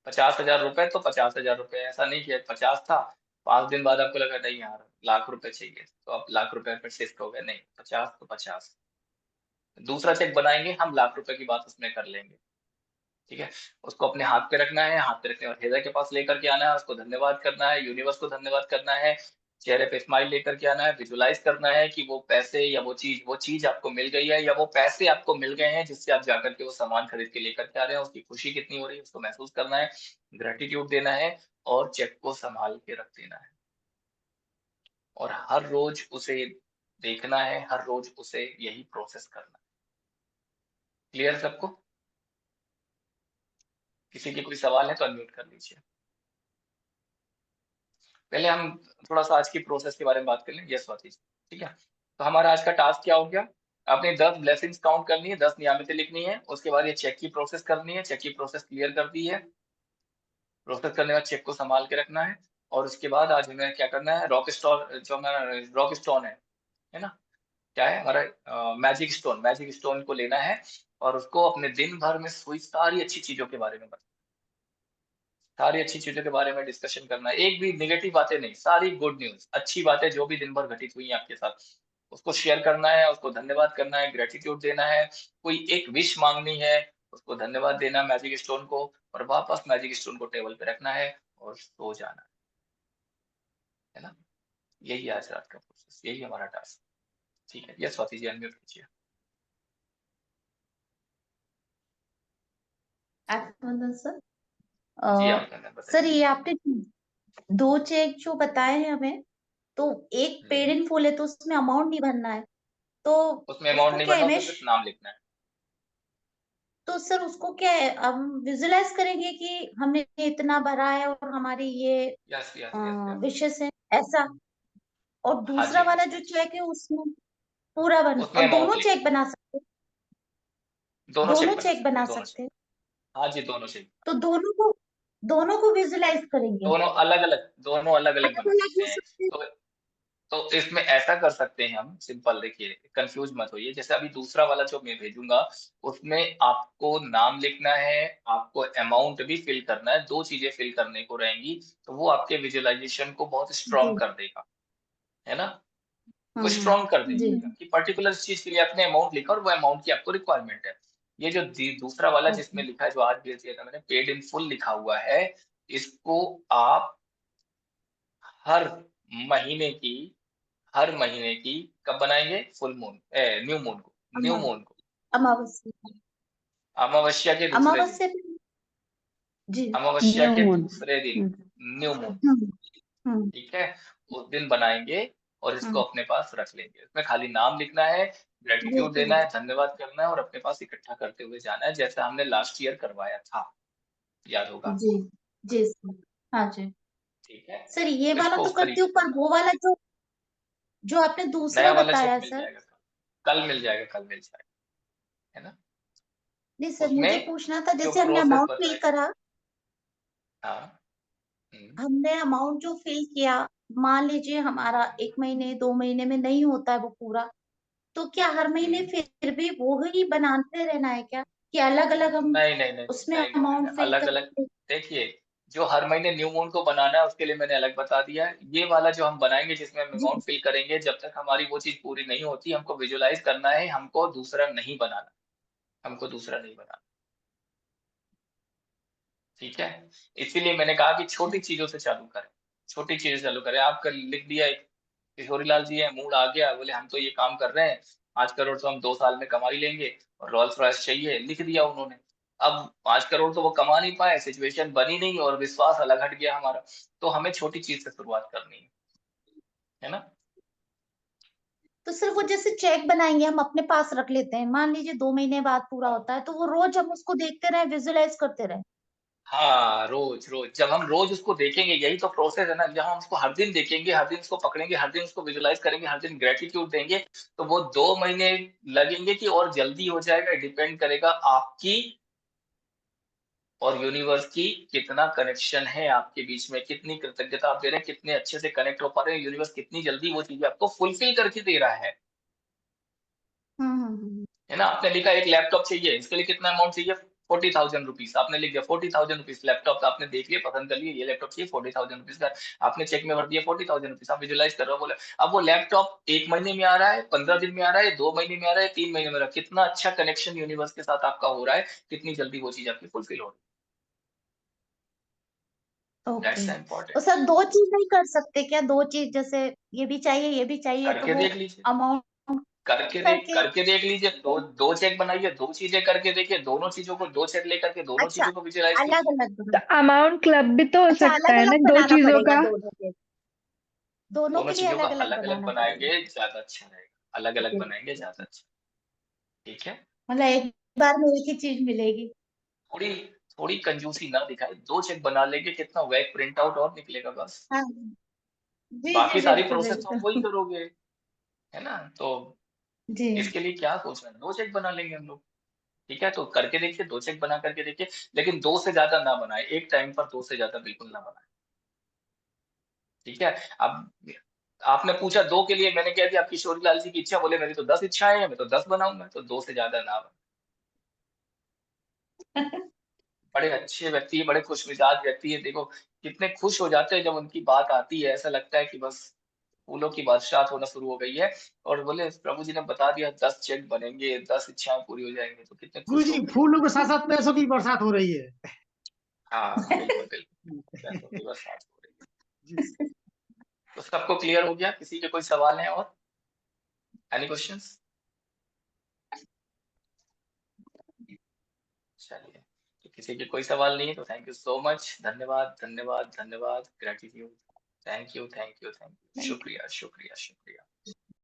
50,000 रुपए तो 50,000 रुपए, ऐसा नहीं किया 50 था, 5 दिन बाद आपको लगा नहीं यार लाख रुपए चाहिए, तो आप लाख रुपए पे शिफ्ट हो गए, नहीं 50 तो 50। दूसरा चेक बनाएंगे हम, लाख रुपए की बात उसमें कर लेंगे, ठीक है। उसको अपने हाथ पे रखना है, हाथ पे रखने के बाद हृदय के पास लेकर के आना है, उसको धन्यवाद करना है, यूनिवर्स को धन्यवाद करना है, चेहरे पे स्माइल लेकर के आना है, विजुलाइज करना है कि वो पैसे या वो चीज आपको मिल गई है, या वो पैसे आपको मिल गए हैं जिससे आप जाकर के वो सामान खरीद के लेकर के आ रहे हैं, उसकी खुशी कितनी हो रही है उसको महसूस करना है, ग्रेटिट्यूड देना है, और चेक को संभाल के रख देना है, और हर रोज उसे देखना है, हर रोज उसे यही प्रोसेस करना है। क्लियर सबको। किसी के कोई सवाल है तो अनम्यूट कर लीजिए। पहले हम थोड़ा सा आज की प्रोसेस के बारे में बात कर लें। यस स्वाति जी, ठीक है। तो हमारा आज का टास्क क्या हो गया, आपने 10 ब्लेसिंग्स काउंट करनी है, 10 नियामतें लिखनी है, उसके बाद ये चेक की प्रोसेस करनी है, चेक की प्रोसेस क्लियर कर दी है, प्रोसेस करने के बाद चेक को संभाल के रखना है, और उसके बाद आज हमें क्या करना है, रॉक स्टोन, जो हमारा रॉक स्टोन है ना, क्या है हमारा मैजिक स्टोन को लेना है, और उसको अपने दिन भर में हुई सारी अच्छी चीजों के बारे में सारी अच्छी चीजों के बारे में डिस्कशन करना है, एक भी नेगेटिव बातें नहीं, सारी गुड न्यूज, अच्छी बातें जो भी दिन भर घटित हुई हैं आपके साथ, उसको शेयर करना है, उसको धन्यवाद करना है, ग्रेटिट्यूड देना है, कोई एक विश मांगनी है, उसको धन्यवाद देना मैजिक स्टोन को, और वापस मैजिक स्टोन को टेबल पे रखना है और सो जाना है ना। यही आज रात का प्रोसेस, यही हमारा टास्क, ठीक है। यस स्वाति जी, अनम्यूट कीजिए। सर जी आप बताइए। सर ये आपने दो चेक जो बताए हैं हमें, तो एक पेड इन फुल है तो उसमें अमाउंट नहीं भरना है, तो उसमें अमाउंट नहीं क्या भरना, है, उसमें सिर्फ नाम लिखना है। तो सर उसको क्या है, हम विजुलाइज करेंगे कि हमने इतना भरा है और हमारी ये यस यस यस यस, विशेष है ऐसा, और हाँ दूसरा जी हाँ वाला जी, जो चेक है उसमें पूरा बन, उसमें और अमाउंट दोनों लिखना चेक है, बना सकते, दोनों दोनों चेक बना चेक सकते हैं, बना दोनों चेक, सकते हैं, हाँ जी दोनों चेक। तो दोनों को दोनों को विजुलाइज करेंगे? दोनों अलग अलग बना अलग सकते हो हैं। सकते हैं? तो इसमें ऐसा कर सकते हैं हम, सिंपल देखिए, कंफ्यूज मत होइए। जैसे अभी दूसरा वाला जो मैं भेजूंगा, उसमें आपको नाम लिखना है, आपको अमाउंट भी फिल करना है, दो चीजें फिल करने को रहेंगी। तो वो आपके विजुअलाइजेशन को बहुत स्ट्रॉन्ग जी। कर देगा, है ना। वो हम्म स्ट्रॉन्ग कर जी। देगा कि पर्टिकुलर चीज के लिए आपने अमाउंट लिखा और वो अमाउंट की आपको रिक्वायरमेंट है। ये जो दूसरा वाला जिसमें ओके। लिखा है, जो आज भेज दिया था मैंने, पेड इन फुल लिखा हुआ है, इसको आप हर महीने की हर महीने की कब बनाएंगे? फुल मून, न्यू मून को, न्यू अमावस मून को, अमावस्या अमावस्या के दूसरे दिन, अमावस्या पे। जी। अमावस्या न्यू के मून। दूसरे दिन न्यू मून, हम्म हम्म ठीक है, उस दिन बनाएंगे और इसको हम्म अपने पास रख लेंगे। इसमें खाली नाम लिखना है, ग्रेटिट्यूड बिल्कुल। देना है, धन्यवाद करना है और अपने पास इकट्ठा करते हुए जाना है, जैसा हमने लास्ट ईयर करवाया था, याद होगा। जी जी सर। हाँ जी। ठीक है, सर ये तो वाला इसको तो उस करती तरीके हूँ, से पर बना। वो वाला जो जो आपने नया दूसरा वाला चेक बताया मिल सर। जाएगा, कल मिल जाएगा, कल मिल जाएगा, है ना। नहीं सर, मुझे उसमें पूछना था, जो जैसे हमने प्रोसेस अमाउंट फिल बताई, करा, हाँ, हम्म, हमने अमाउंट जो फिल किया, मान लीजिए हमारा 1 महीने 2 महीने में नहीं होता है वो पूरा, तो क्या हर महीने हम्म। फिर भी वो ही बनाते रहना है क्या, कि अलग अलग हम नहीं नहीं नहीं उसमें नहीं नहीं नहीं, नहीं। अमाउंट फिल अलग अलग, करेंगे? देखिए, जो हर महीने न्यू मून को बनाना है उसके लिए मैंने अलग बता दिया है। ये वाला जो हम बनाएंगे जिसमें हम जी। अमाउंट फिल करेंगे, जब तक हमारी वो चीज पूरी नहीं होती, हमको विजुअलाइज करना है, हमको दूसरा नहीं बनाना, हमको दूसरा नहीं बनाना, ठीक है। इसीलिए मैंने कहा कि छोटी चीजों से चालू करें, छोटी चीजें चालू करें। आपका लिख दिया, एक किशोरी लाल जी है, मूड आ गया, बोले हम तो ये काम कर रहे हैं, 5 करोड़ तो हम 2 साल में कमा ही लेंगे और रोल्स रॉयस चाहिए, लिख दिया उन्होंने। अब 5 करोड़ तो वो कमा नहीं पाए, सिचुएशन बनी नहीं और विश्वास अलग हट गया हमारा। तो हमें छोटी चीज से शुरुआत करनी है ना। तो सर वो जैसे चेक बनाएंगे, हम अपने पास रख लेते हैं, मान लीजिए 2 महीने बाद पूरा हाँ होता है, तो वो रोज हम उसको देखते रहे, विजुलाइज करते रहे? हाँ, रोज रोज जब हम रोज उसको देखेंगे, यही तो प्रोसेस है ना। जब हम उसको हर दिन देखेंगे, हर दिन उसको पकड़ेंगे, हर दिन उसको विजुलाइज करेंगे, हर दिन ग्रेटिट्यूड देंगे, तो वो 2 महीने लगेंगे कि और जल्दी हो जाएगा। डिपेंड करेगा आपकी और यूनिवर्स की कितना कनेक्शन है आपके बीच में, कितनी कृतज्ञता आप दे रहे हैं, कितने अच्छे से कनेक्ट हो पा रहे हैं, यूनिवर्स कितनी जल्दी वो चीजें आपको फुलफिल करके दे रहा हम्म। है ना। आपने लिखा एक लैपटॉप चाहिए, इसके लिए कितना अमाउंट चाहिए? 40,000 रुपीज, आपने लिख दिया 40,000 रुपीज लैपटॉप, आपने देख लिया, पसंद कर लिया, ये लैपटॉप चाहिए 40,000 रुपीज का, आपने चेक में भर दिया 40,000 रुपीज, आप विजुलाइज कर रहे हो, बोले अब वो लैपटॉप 1 महीने में आ रहा है, 15 दिन में आ रहा है, 2 महीने में आ रहा है, 3 महीने में आ रहा है, कितना अच्छा कनेक्शन यूनिवर्स के साथ आपका हो रहा है, कितनी जल्दी वो चीज आपकी फुलफिल हो रही है। ओके। दैट्स तो इम्पोर्टेंट। सर दो चीज नहीं कर सकते क्या? दो चीज, जैसे ये भी चाहिए ये भी चाहिए, तो करके वो देख लीजिए, अमाउंट करके? करके देख लीजिए, दो दो चेक बनाइए, दो चीजें करके देखिए, दोनों चीजों को, दो चेक लेकर के दोनों अच्छा, चीजों को विजुअलाइज अलग कीजिए। अलग तो बना, अमाउंट क्लब भी तो हो अच्छा सकता अलग है ना अलग दो बनाना चीजों पड़ेगा का। दोनों के, दोनों दोनों के लिए चीजों को अलग अलग अलग अलग बनाना पड़ेगा? बनाएंगे, ज्यादा अच्छा रहेगा, अलग अलग ओके। बनाएंगे ज्यादा अच्छा, ठीक है। मतलब एक बार में एक ही चीज मिलेगी? थोड़ी थोड़ी कंजूसी ना दिखाए, दो चेक बना लेंगे, कितना वैक प्रिंट आउट और निकलेगा बस। हाँ जी जी बाकी सारी बिल्कुल प्रोसेस तो आप वही बिल्कुल। करोगे, है ना। तो जी। इसके लिए क्या सोचना है, दो चेक बना लेंगे हम लोग, ठीक है। तो करके देखिए, दो चेक बना करके देखिए, लेकिन दो से ज्यादा ना बनाए, एक टाइम पर दो से ज्यादा बिल्कुल ना बनाए, ठीक है। अब आपने पूछा दो के लिए, मैंने कह दिया आप किशोरी लाल जी की इच्छा, बोले मेरी तो 10 इच्छाएं हैं, मैं तो 10 बनाऊंगा, तो दो से ज्यादा ना बनाए। बड़े अच्छे व्यक्ति है, बड़े खुश मिजाज व्यक्ति है, देखो कितने खुश हो जाते हैं जब उनकी बात आती है, ऐसा लगता है कि बस फूलों की बरसात होना शुरू हो गई है। और बोले प्रभु जी ने बता दिया 10 चेक बनेंगे, 10 इच्छाएं पूरी हो जाएंगी, तो कितने गुरु खुश जी होंगे। फूलों के साथ साथ पैसों की बरसात हो रही है। हाँ बिल्कुल बिल्कुल, पैसों की बरसात हो रही है। जी। तो सबको क्लियर हो गया? किसी के कोई सवाल है और? Any questions? चलिए, तो किसी के कोई सवाल नहीं है तो थैंक यू सो मच, धन्यवाद धन्यवाद धन्यवाद, gratitude, thank you thank you thank you, शुक्रिया शुक्रिया शुक्रिया।